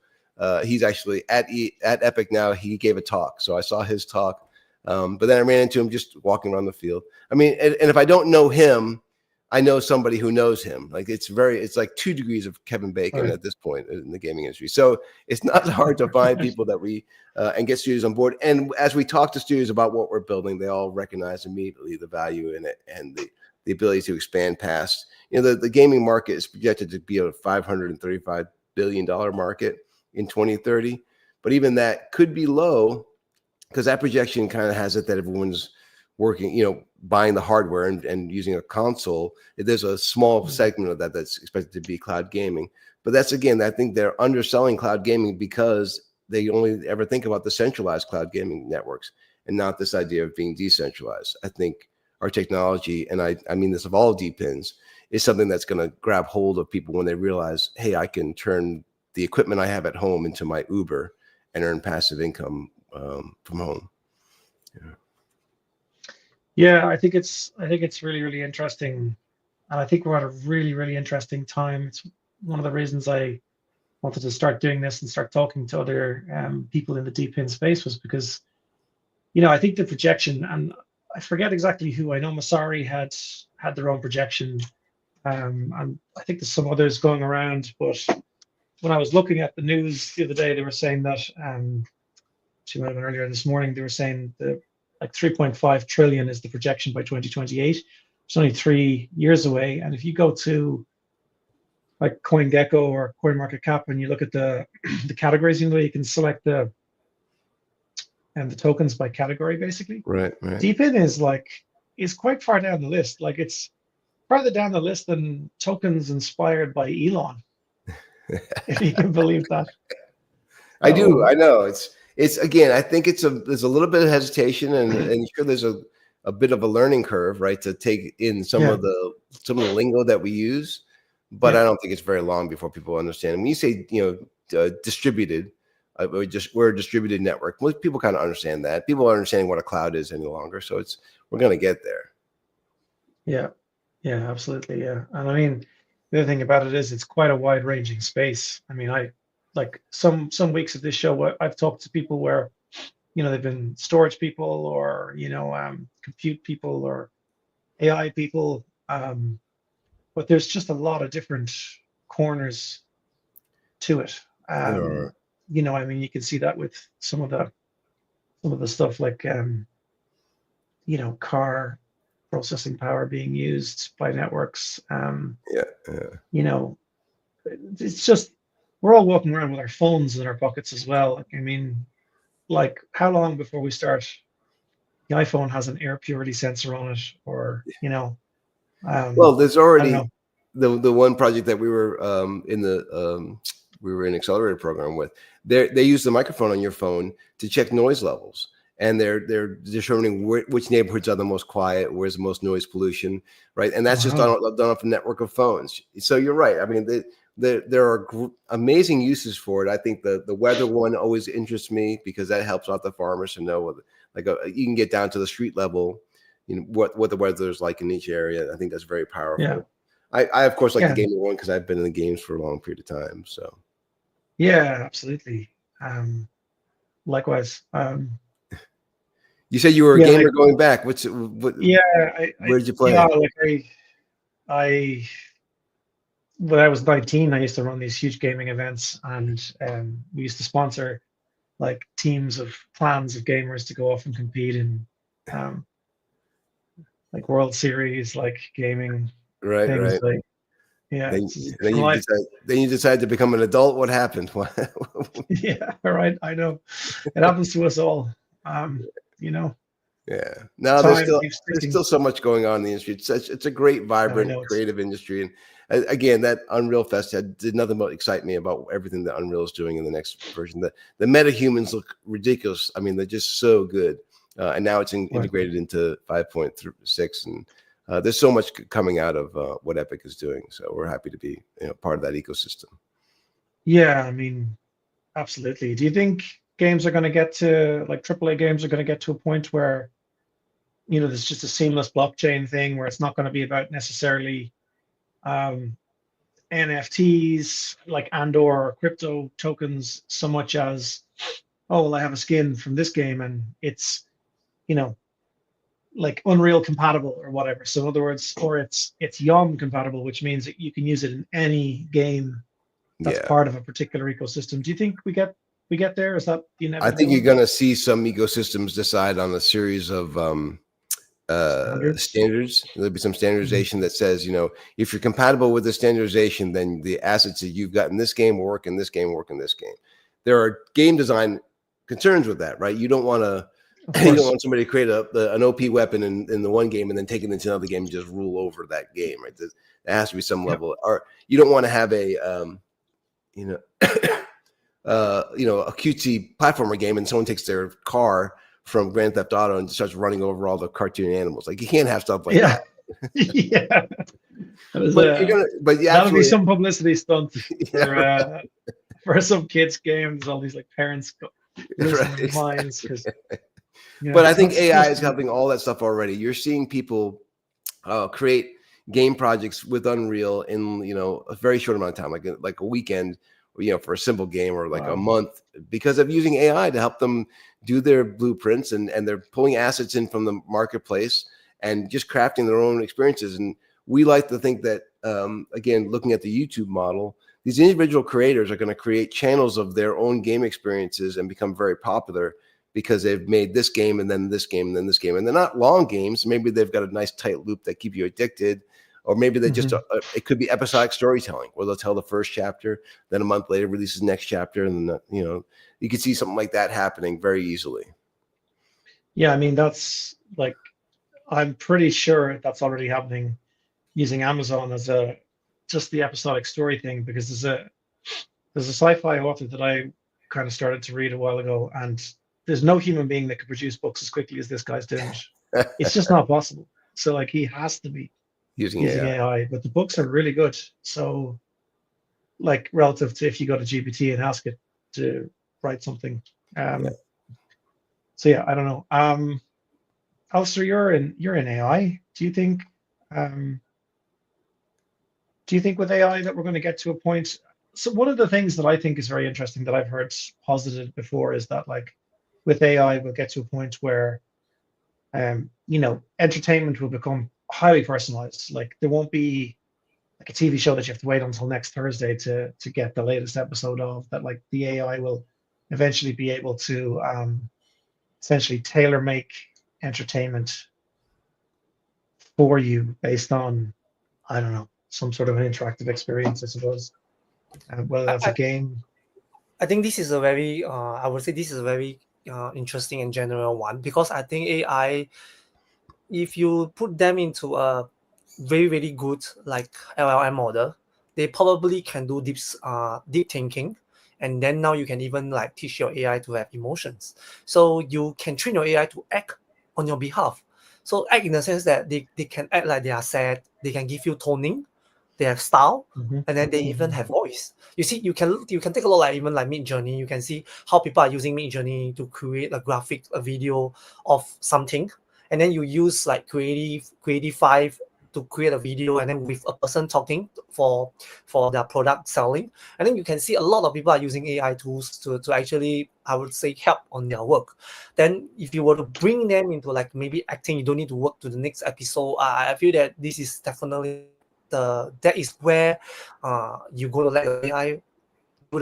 He's actually at Epic now. He gave a talk, so I saw his talk. But then I ran into him just walking around the field. I mean, and if I don't know him, I know somebody who knows him. Like it's like 2 degrees of Kevin Bacon at this point in the gaming industry. So it's not hard to find people that we and get studios on board. And as we talk to studios about what we're building, they all recognize immediately the value in it and the ability to expand past. The gaming market is projected to be a $535 billion market in 2030, but even that could be low because that projection kind of has it that everyone's working, buying the hardware and using a console. There's a small segment of that's expected to be cloud gaming, but that's, again, I think they're underselling cloud gaming because they only ever think about the centralized cloud gaming networks and not this idea of being decentralized. I think our technology, and I mean this of all DePINs, is something that's going to grab hold of people when they realize, hey, I can turn the equipment I have at home into my Uber and earn passive income from home. Yeah, I think it's really, really interesting, and I think we're at a really, really interesting time. It's one of the reasons I wanted to start doing this and start talking to other people in the DePIN space was because, I think the projection, and I forget exactly who. I know Masari had their own projection, and I think there's some others going around, but when I was looking at the news the other day, they were saying that, she might have been earlier this morning, they were saying that like 3.5 trillion is the projection by 2028. It's only 3 years away. And if you go to like CoinGecko or CoinMarketCap and you look at the categories, you can select the tokens by category, basically. Right. DePIN is quite far down the list. Like it's farther down the list than tokens inspired by Elon. If you can believe that. I do. I know. It's again, I think there's a little bit of hesitation and sure there's a bit of a learning curve, right, to take in some of the lingo that we use, but I don't think it's very long before people understand. When you say, distributed, we're a distributed network. Most people kind of understand that. People are understanding what a cloud is any longer, so we're going to get there. Yeah, absolutely. Yeah. And I mean, the other thing about it is it's quite a wide-ranging space. I mean, I like some weeks of this show, I've talked to people where, they've been storage people or, compute people or AI people. But there's just a lot of different corners to it. I mean, you can see that with some of the stuff like, car processing power being used by networks. It's just, we're all walking around with our phones in our pockets as well. I mean, like how long before we start, the iPhone has an air purity sensor on it, or, well, there's already the one project that we were we were in accelerator program with. They use the microphone on your phone to check noise levels. And they're determining which neighborhoods are the most quiet, where's the most noise pollution, right? And that's just done off a network of phones. So you're right. I mean, there are amazing uses for it. I think the weather one always interests me because that helps out the farmers to know, you can get down to the street level, what the weather is like in each area. I think that's very powerful. I of course like the Yeah. gaming one because I've been in the games for a long period of time. So Yeah, absolutely. Likewise. you said you were a Yeah, gamer like, going back. What? yeah, Where did you play? yeah, like I when I was 19, I used to run these huge gaming events, and we used to sponsor like teams of clans of gamers to go off and compete in um, like World Series, like gaming Right, things. right. Like, yeah, Then, it's a then different life. you decide to become an adult. What happened? Yeah, right. I know it happens to us all. You know, Yeah. No, time keeps there's ticking. still so much going on in the industry. It's a great, vibrant, know it's- creative industry. And again, that Unreal Fest did nothing but excite me about everything that Unreal is doing in the next version. The metahumans look ridiculous. I mean, they're just so good. And now it's integrated into 5.6, and there's so much coming out of what Epic is doing. So we're happy to be part of that ecosystem. Yeah, I mean, absolutely. Do you think games are going to get to like AAA games are going to get to a point where there's just a seamless blockchain thing where it's not going to be about necessarily um, NFTs like or crypto tokens so much as, oh well, I have a skin from this game and it's you know like Unreal compatible or whatever. So in other words, or it's Yum compatible, which means that you can use it in any game that's Yeah. part of a particular ecosystem. Do you think we get there? Is that the I think inevitability? you're going to see some ecosystems decide on a series of standards. There'll be some standardization that says, if you're compatible with the standardization, then the assets that you've got in this game will work in this game, work in this game. There are game design concerns with that, right? You don't want to. You don't want somebody to create an OP weapon in the one game and then take it into another game and just rule over that game, right? There has to be some level, or you don't want to have a a cutesy platformer game and someone takes their car from Grand Theft Auto and starts running over all the cartoon animals. Like you can't have stuff like that. Yeah. That'll be some publicity stunt for some kids' games. All these like parents losing their minds because. But I think AI is helping all that stuff already. You're seeing people create game projects with Unreal in a very short amount of time, like a weekend, for a simple game, or like a month, because of using AI to help them do their blueprints, and they're pulling assets in from the marketplace and just crafting their own experiences. And we like to think that again, looking at the YouTube model, these individual creators are going to create channels of their own game experiences and become very popular because they've made this game and then this game and then this game. And they're not long games. Maybe they've got a nice tight loop that keep you addicted. Or maybe they just, it could be episodic storytelling where they'll tell the first chapter, then a month later releases the next chapter. And then, you could see something like that happening very easily. Yeah, I mean, that's like, I'm pretty sure that's already happening using Amazon as just the episodic story thing, because there's a sci-fi author that I kind of started to read a while ago, and there's no human being that could produce books as quickly as this guy's doing it. It's just not possible. So like he has to be using AI, but the books are really good. So like relative to if you go to GPT and ask it to write something. So yeah, I don't know. Alistair, you're in AI. Do you think with AI that we're going to get to a point? So one of the things that I think is very interesting that I've heard posited before is that like with AI, we'll get to a point where, entertainment will become highly personalized. Like there won't be like a TV show that you have to wait until next Thursday to get the latest episode of. That like the AI will eventually be able to essentially tailor make entertainment for you based on, I don't know, some sort of an interactive experience, I suppose. Whether that's a game. I think this is a very, I would say this is a very interesting and general one, because I think AI, if you put them into a very, very good like LLM model, they probably can do deep thinking. And then now you can even like teach your AI to have emotions. So you can train your AI to act on your behalf. So act in the sense that they can act like they are sad, they can give you toning, they have style, and then they even have voice. You see, you can take a look at even like Midjourney. You can see how people are using Midjourney to create a graphic, a video of something, and then you use like Creative 5 to create a video and then with a person talking for their product selling. And then you can see a lot of people are using AI tools to actually, I would say, help on their work. Then if you were to bring them into like maybe acting, you don't need to work to the next episode. I feel that this is definitely that is where you go to let your AI do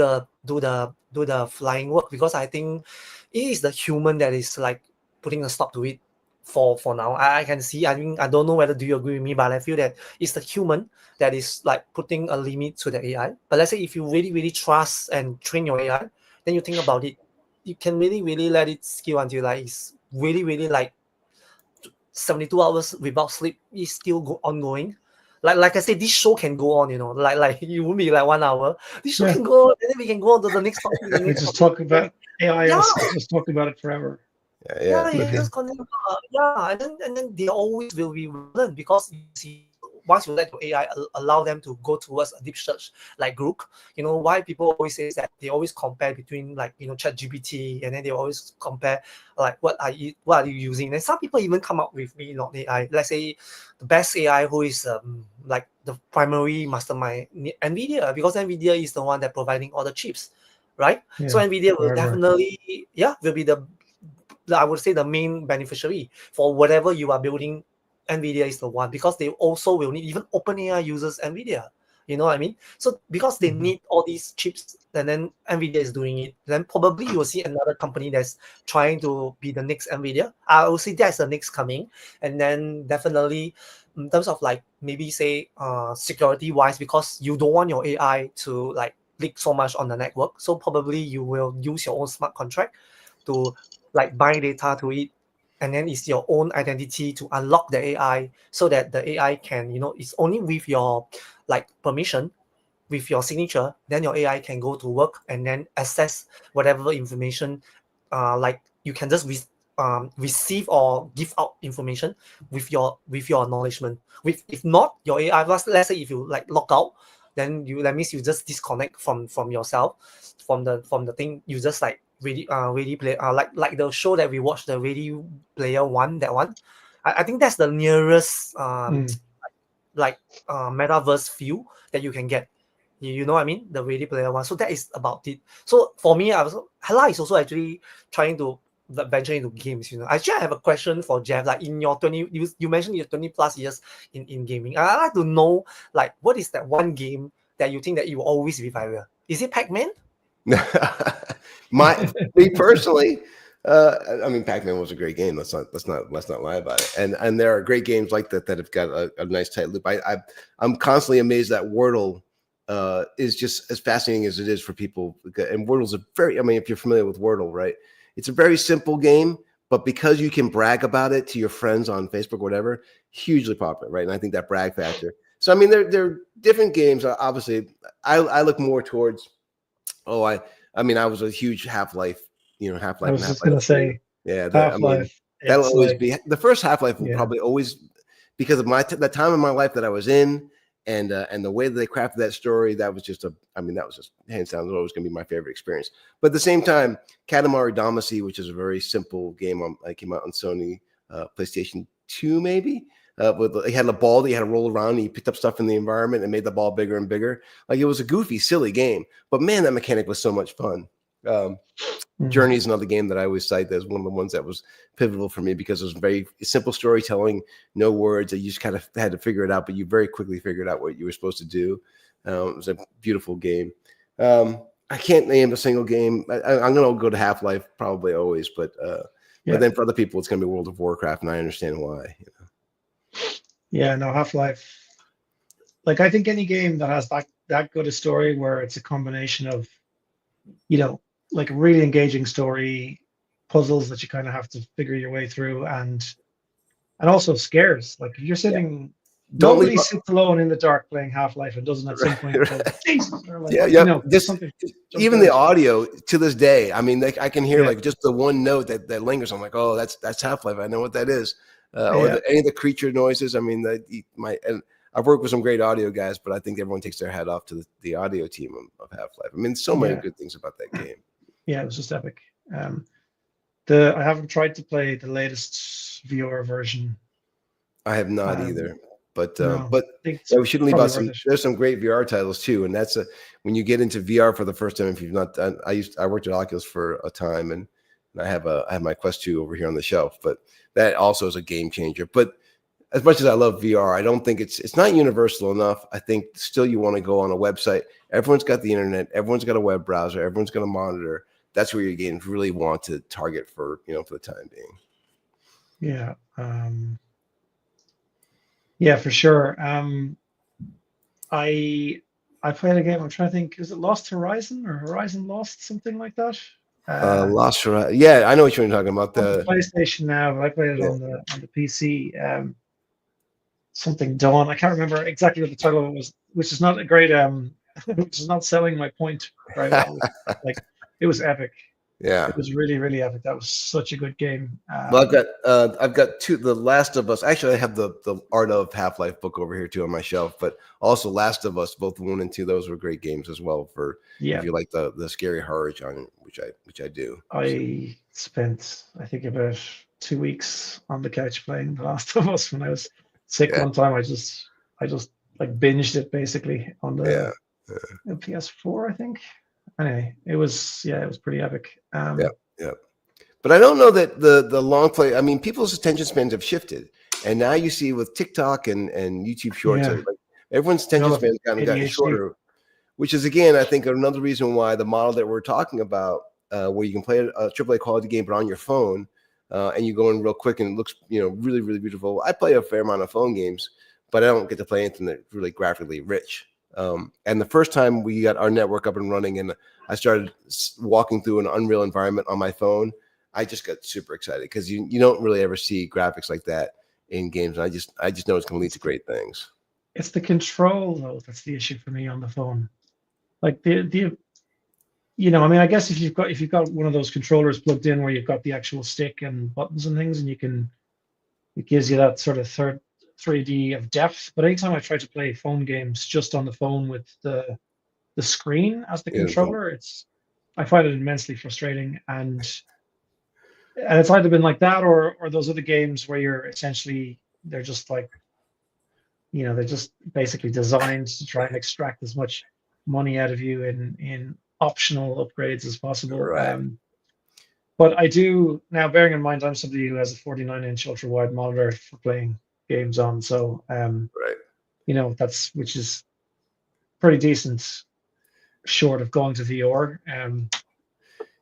the flying work, because I think it is the human that is like putting a stop to it for now. I can see. I mean, I don't know whether do you agree with me, but I feel that it's the human that is like putting a limit to the AI. But let's say if you really trust and train your AI, then you think about it, you can really let it skill until like it's really like 72 hours without sleep is still ongoing. Like I said, this show can go on, like it won't be like 1 hour. This show can go on, and then we can go on to the next topic. We just talk about AI. Yeah. Just talk about it forever. Yeah, you just continue. And then they always will be relevant, because you see, once you let your AI allow them to go towards a deep search like Grok, why people always say that they always compare between like ChatGPT, and then they always compare like what are you using. And some people even come up with AI. Let's say the best AI who is like the primary mastermind, NVIDIA, because NVIDIA is the one that providing all the chips, right? Yeah, so NVIDIA will hardware. definitely will be I would say the main beneficiary for whatever you are building. NVIDIA is the one, because they also will need, even OpenAI uses NVIDIA. You know what I mean? So because they need all these chips, and then NVIDIA is doing it, then probably you will see another company that's trying to be the next NVIDIA. I will say that's the next coming. And then definitely in terms of like maybe say security wise, because you don't want your AI to like leak so much on the network. So probably you will use your own smart contract to like bind data to it, and then it's your own identity to unlock the AI, so that the AI can, it's only with your like permission, with your signature, then your AI can go to work and then access whatever information, like you can just receive or give out information with your acknowledgement. If not, your AI, let's say if you like log out, then that means you just disconnect from yourself, from the thing. You just like Ready Player, like the show that we watched, the Ready Player One, that one. I think that's the nearest metaverse feel that you can get. You know what I mean? The Ready Player One. So that is about it. So for me, Hala is also actually trying to venture into games. Actually, I have a question for Jeff. Like in your 20, you mentioned your 20 plus years in gaming. I'd like to know, like, what is that one game that you think that you will always be viral? Is it Pac-Man? Me personally, I mean, Pac-Man was a great game. Let's not lie about it. And there are great games like that have got a nice tight loop. I'm constantly amazed that Wordle is just as fascinating as it is for people. And Wordle's if you're familiar with Wordle, right? It's a very simple game, but because you can brag about it to your friends on Facebook, or whatever, hugely popular, right? And I think that brag factor. So I mean, they're different games. Obviously, I look more towards. I mean, I was a huge Half-Life, Half-Life. I was just going to say, yeah, Half-Life. That'll always be the first Half-Life. Will probably always, because of the time in my life that I was in, and the way that they crafted that story. That was just hands down always going to be my favorite experience. But at the same time, Katamari Damacy, which is a very simple game, came out on Sony PlayStation 2, maybe. He had a ball that you had to roll around, and you picked up stuff in the environment and made the ball bigger and bigger. Like, it was a goofy, silly game, but man, that mechanic was so much fun. Journey is another game that I always cite as one of the ones that was pivotal for me, because it was very simple storytelling, no words. You just kind of had to figure it out, but you very quickly figured out what you were supposed to do. It was a beautiful game. I can't name a single game. I'm going to go to Half-Life probably always, but then for other people, it's going to be World of Warcraft, and I understand why. Yeah, no, Half-Life. Like, I think any game that has that good a story, where it's a combination of, like a really engaging story, puzzles that you kind of have to figure your way through, and also scares. Like, if you're sitting, nobody sits alone in the dark playing Half-Life and doesn't at some point go, Jesus, or like, just something. Even the audio to this day. I mean, I can hear like just the one note that lingers. I'm like, oh, that's Half-Life. I know what that is. Or any of the creature noises. I mean, and I've worked with some great audio guys, but I think everyone takes their hat off to the audio team of Half-Life. I mean, so many good things about that game. Yeah, it was just epic. I haven't tried to play the latest VR version. I have not either. But No, but I think it's yeah, we shouldn't leave probably out worth some. it. There's some great VR titles too, and that's when you get into VR for the first time. If you've not done, I worked at Oculus for a time, and I have my Quest 2 over here on the shelf. But that also is a game changer. But as much as I love VR, I don't think it's not universal enough. I think still you want to go on a website. Everyone's got the internet. Everyone's got a web browser. Everyone's got a monitor. That's where your games really want to target for for the time being. Yeah. Yeah, for sure. I played a game. I'm trying to think. Is it Lost Horizon or Horizon Lost, something like that? Lost Horizon. Yeah, I know what you're talking about. On the PlayStation now, but I played it Yeah. on the PC. Something Dawn. I can't remember exactly what the title of it was, which is not a great which is not selling my point very well. Like it was epic. Yeah. It was really, really epic. That was such a good game. Well, I've got two. The Last of Us. Actually, I have the Art of Half-Life book over here too on my shelf. But also Last of Us, both 1 and 2. Those were great games as well. For if you like the scary horror genre, which I do. I spent I think about 2 weeks on the couch playing The Last of Us when I was sick one time. I just like binged it basically on the PS4, I think. Anyway, it was pretty epic. Yeah. But I don't know that the long play. I mean, people's attention spans have shifted, and now you see with TikTok and YouTube Shorts, like everyone's attention spans gotten shorter. Which is again, I think, another reason why the model that we're talking about, where you can play a AAA quality game but on your phone, and you go in real quick and it looks really, really beautiful. I play a fair amount of phone games, but I don't get to play anything that's really graphically rich. And the first time we got our network up and running and I started walking through an Unreal environment on my phone, I just got super excited because you don't really ever see graphics like that in games. And I just know it's going to lead to great things. It's the control though that's the issue for me on the phone. Like I mean, I guess if you've got one of those controllers plugged in where you've got the actual stick and buttons and things, and it gives you that sort of 3D of depth. But anytime I try to play phone games just on the phone with the screen as the controller, I find it immensely frustrating. And it's either been like that or those other games where they're just like, they're just basically designed to try and extract as much money out of you in optional upgrades as possible. Right. But I do now, bearing in mind I'm somebody who has a 49-inch ultra wide monitor for playing games on, so which is pretty decent, short of going to VR.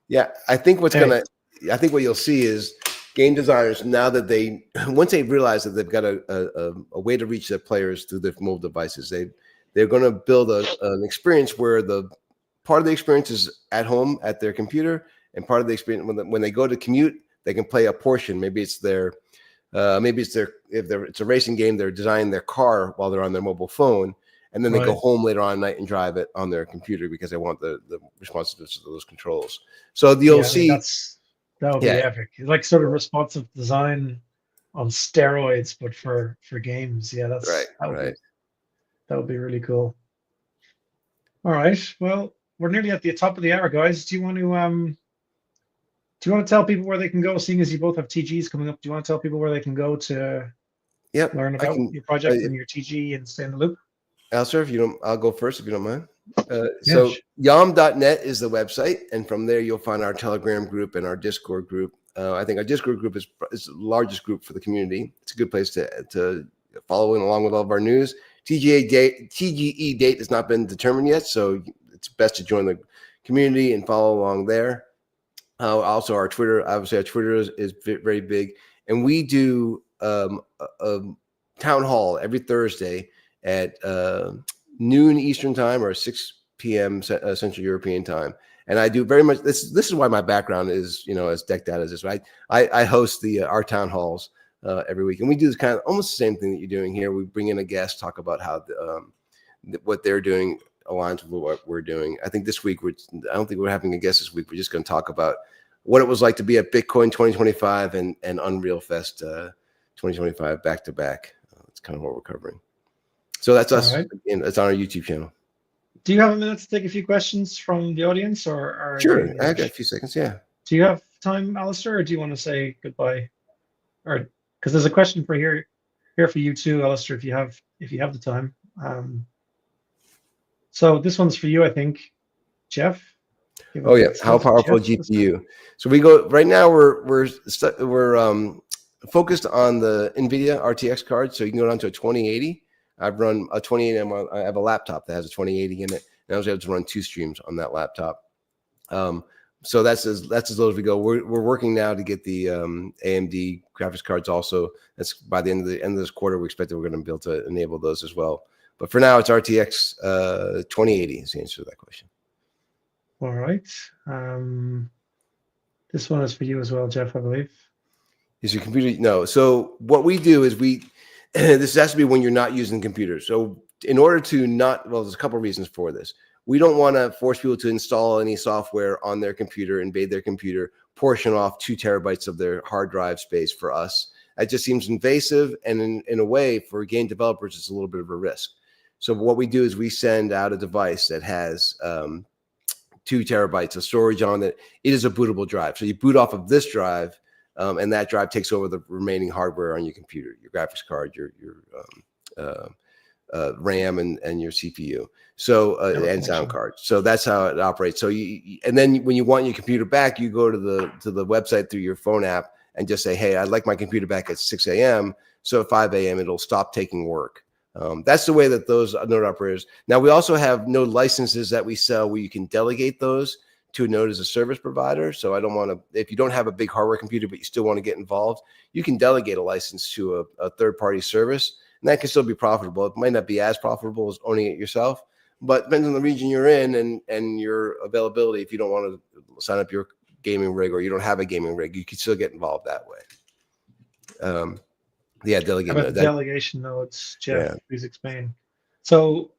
Yeah, I think what you'll see is game designers, now that once they realize that they've got a way to reach their players through their mobile devices, they're going to build an experience where the part of the experience is at home at their computer, and part of the experience when they go to commute, they can play a portion. Maybe it's it's a racing game, they're designing their car while they're on their mobile phone, and then they go home later on at night and drive it on their computer because they want the responsiveness of those controls. So you'll see that would be epic. Like sort of responsive design on steroids, but for games. Yeah, that would be really cool. All right. Well, we're nearly at the top of the hour, guys. Do you want to tell people where they can go, seeing as you both have TGs coming up? Do you want to tell people where they can go to learn about your project and your TG and stay in the loop? Alistair, I'll go first if you don't mind. So yam.net is the website, and from there you'll find our Telegram group and our Discord group. I think our Discord group is the largest group for the community. It's a good place to follow along with all of our news. TGE date has not been determined yet, so it's best to join the community and follow along there. Also, our Twitter, obviously, our Twitter is very big, and we do a town hall every Thursday at noon Eastern time or 6 p.m. Central European time. And I do very much this is why my background is as decked out as this. Right, I host our town halls every week, and we do this kind of almost the same thing that you're doing here. We bring in a guest, talk about how what they're doing aligns with what we're doing. I think this week I don't think we're having a guest this week. We're just going to talk about what it was like to be at Bitcoin 2025 and Unreal Fest 2025 back to back. That's kind of what we're covering. So that's us. Right. It's on our YouTube channel. Do you have a minute to take a few questions from the audience, or sure? I got a few seconds. Yeah. Do you have time, Alistair, or do you want to say goodbye? Or because there's a question for here here for you too, Alistair, if you have the time. So this one's for you, I think, Jeff. Oh yeah, how powerful GPU? So we go right now. We're focused on the NVIDIA RTX card, so you can go down to a 2080. I've run a 2080. I have a laptop that has a 2080 in it, and I was able to run 2 streams on that laptop. So that's as low as we go. We're working now to get the AMD graphics cards also. That's by the end of this quarter. We expect that we're going to be able to enable those as well. But for now, it's RTX 2080 is the answer to that question. All right. This one is for you as well, Jeff, I believe. Is your computer? No. So what we do is this has to be when you're not using the computer. So in order to not, well, there's a couple of reasons for this. We don't want to force people to install any software on their computer, invade their computer, portion off 2 terabytes of their hard drive space for us. That just seems invasive. And in a way, for game developers, it's a little bit of a risk. So what we do is we send out a device that has 2 terabytes of storage on it. It is a bootable drive. So you boot off of this drive, and that drive takes over the remaining hardware on your computer, your graphics card, your RAM and your CPU. So and sound card. So that's how it operates. So and then when you want your computer back, you go to the website through your phone app and just say, hey, I'd like my computer back at 6 a.m. So at 5 a.m. it'll stop taking work. That's the way that those node operators. Now we also have node licenses that we sell where you can delegate those to a node as a service provider. So I don't want to, if you don't have a big hardware computer, but you still want to get involved, you can delegate a license to a third-party service, and that can still be profitable. It might not be as profitable as owning it yourself, but depends on the region you're in and your availability. If you don't want to sign up your gaming rig or you don't have a gaming rig, you can still get involved that way. Yeah, delegation nodes, Jeff, please explain. So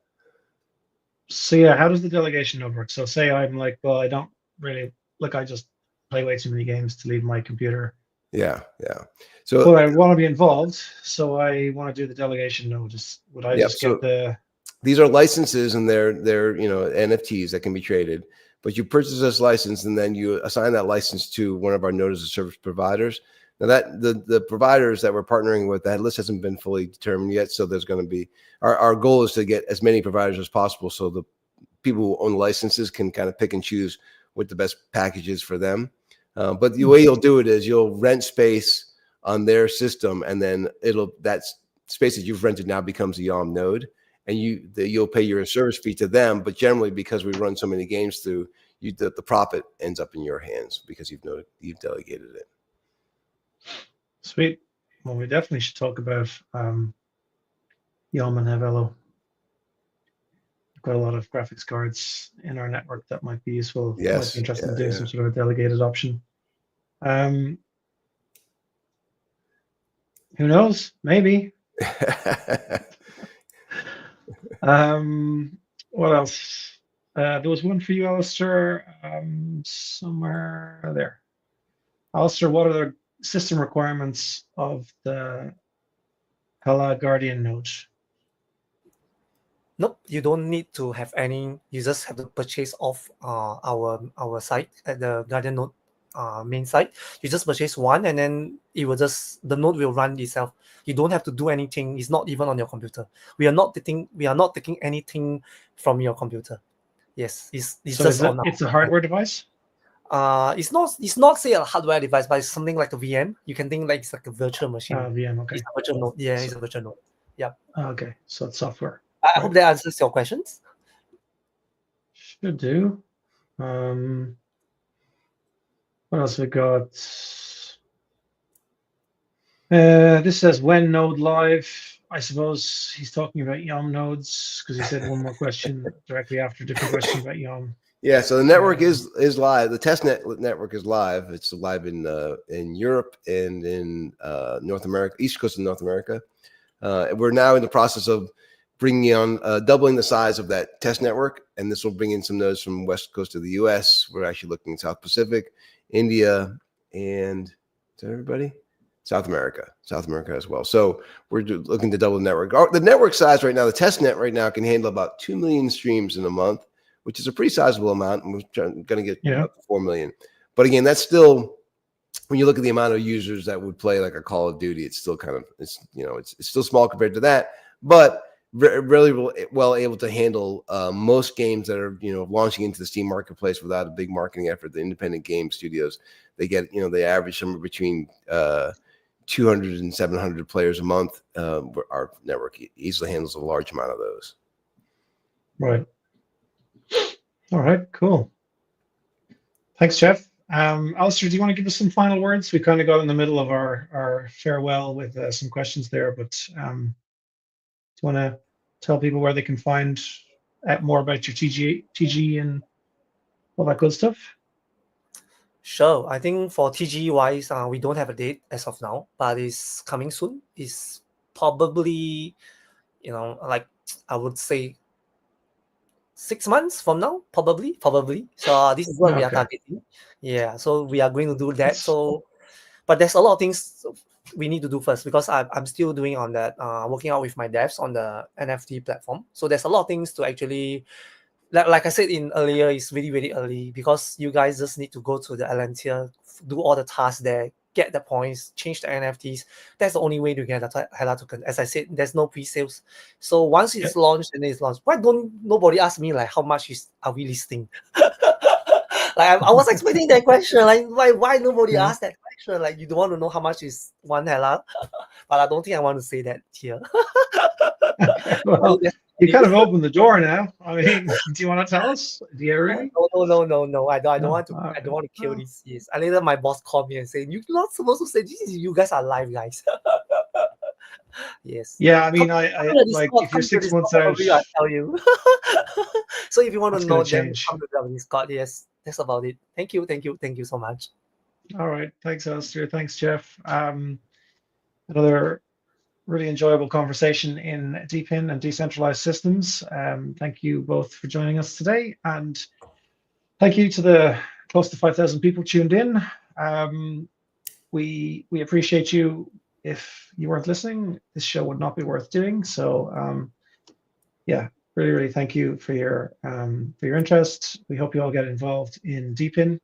yeah, how does the delegation node work? So say I'm like, well, I don't really, like, I just play way too many games to leave my computer. Yeah. So but I want to be involved, so I want to do the delegation node. Would I just get the? These are licenses, and they're NFTs that can be traded. But you purchase this license, and then you assign that license to one of our node as a service providers. Now that the providers that we're partnering with, that list hasn't been fully determined yet. So there's going to be our goal is to get as many providers as possible, so the people who own licenses can kind of pick and choose what the best package is for them. But the way you'll do it is you'll rent space on their system, and then that space that you've rented now becomes a YAWM node, and you'll pay your service fee to them. But generally, because we run so many games through, the profit ends up in your hands because you've delegated it. Sweet. Well, we definitely should talk about YAWM and Havelo. We've got a lot of graphics cards in our network that might be useful. Yes. Might be interesting to do some sort of a delegated option. Who knows? Maybe. What else? There was one for you, Alistair, somewhere there. Alistair, what are the system requirements of the Hella Guardian node? Nope, you don't need to have any. You just have to purchase off our site at the Guardian node main site. You just purchase one, and then the node will run itself. You don't have to do anything. It's not even on your computer. We are not taking anything from your computer. Yes, it's so just it's a hardware device. It's not say a hardware device, but it's something like a VM. You can think like it's like a virtual machine. VM, okay. It's a virtual node. Yeah, it's a virtual node. Yeah. Okay, so it's software. I hope that answers your questions. Should do. What else we got? This says when node live. I suppose he's talking about YAWM nodes because he said one more question directly after a different question about YAWM. Yeah, so the network is live. The test network is live. It's live in Europe and in North America, East Coast of North America. We're now in the process of bringing on doubling the size of that test network, and this will bring in some nodes from West Coast of the U.S. We're actually looking at South Pacific, India, and is that everybody? South America as well. So we're looking to double the network. The network size right now, the test net right now can handle about 2 million streams in a month, which is a pretty sizable amount. And we're going to get up to 4 million. But again, that's still when you look at the amount of users that would play like a Call of Duty, it's still kind of, it's still small compared to that, but really well able to handle most games that are, launching into the Steam marketplace without a big marketing effort. The independent game studios, they get, they average somewhere between 200 and 700 players a month. Our network easily handles a large amount of those. Right. All right, cool. Thanks, Jeff. Alistair, do you want to give us some final words? We kind of got in the middle of our farewell with some questions there, but do you want to tell people where they can find out more about your TG and all that good stuff? Sure. I think for TG wise, we don't have a date as of now, but it's coming soon. It's probably, like I would say 6 months from now, probably. So this is what we are targeting. Yeah. So we are going to do that. So, but there's a lot of things we need to do first, because I'm still doing on that, working out with my devs on the NFT platform. So there's a lot of things to actually, like I said earlier, it's really, really early, because you guys just need to go to the Allantia, do all the tasks there, get the points, change the NFTs. That's the only way to get a Hella token. As I said, there's no pre-sales. So once it's launched and it's launched, why don't nobody ask me like how much are we listing? Like I was expecting that question. Like why nobody asked that question? Like you don't want to know how much is one Hella, but I don't think I want to say that here. Well, you kind of opened the door now. I mean, do you want to tell us? Do you really? No. I don't want to. I don't want to kill this. Yes. I later my boss called me and said, "You're not supposed to say this. You guys are live, guys." Yes. Yeah, I mean, I like if you're 6 months out, I'll tell you. So if you want to know, then change. come to the Discord. Yes, that's about it. Thank you so much. All right, thanks, Alistair. Thanks, Jeff. Another really enjoyable conversation in DePIN and decentralized systems. Thank you both for joining us today, and thank you to the close to 5,000 people tuned in. We appreciate you. If you weren't listening, this show would not be worth doing. So, yeah, really thank you for your interest. We hope you all get involved in DePIN.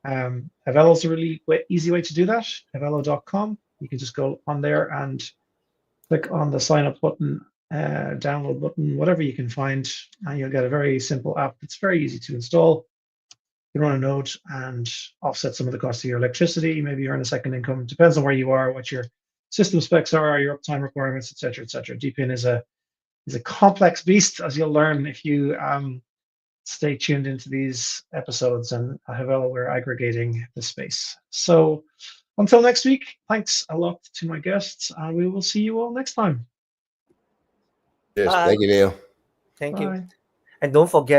Avelo is a really easy way to do that. Avelo.com. You can just go on there and click on the sign up button, download button, whatever you can find, and you'll get a very simple app. It's very easy to install. You run a node and offset some of the cost of your electricity. Maybe you earn a second income. Depends on where you are, what your system specs are, your uptime requirements, etc., etc. DePIN is a complex beast, as you'll learn if you stay tuned into these episodes. And at Havelo, we're aggregating the space. So until next week, thanks a lot to my guests, and we will see you all next time. Yes, thank you, Neil. Thank you. And don't forget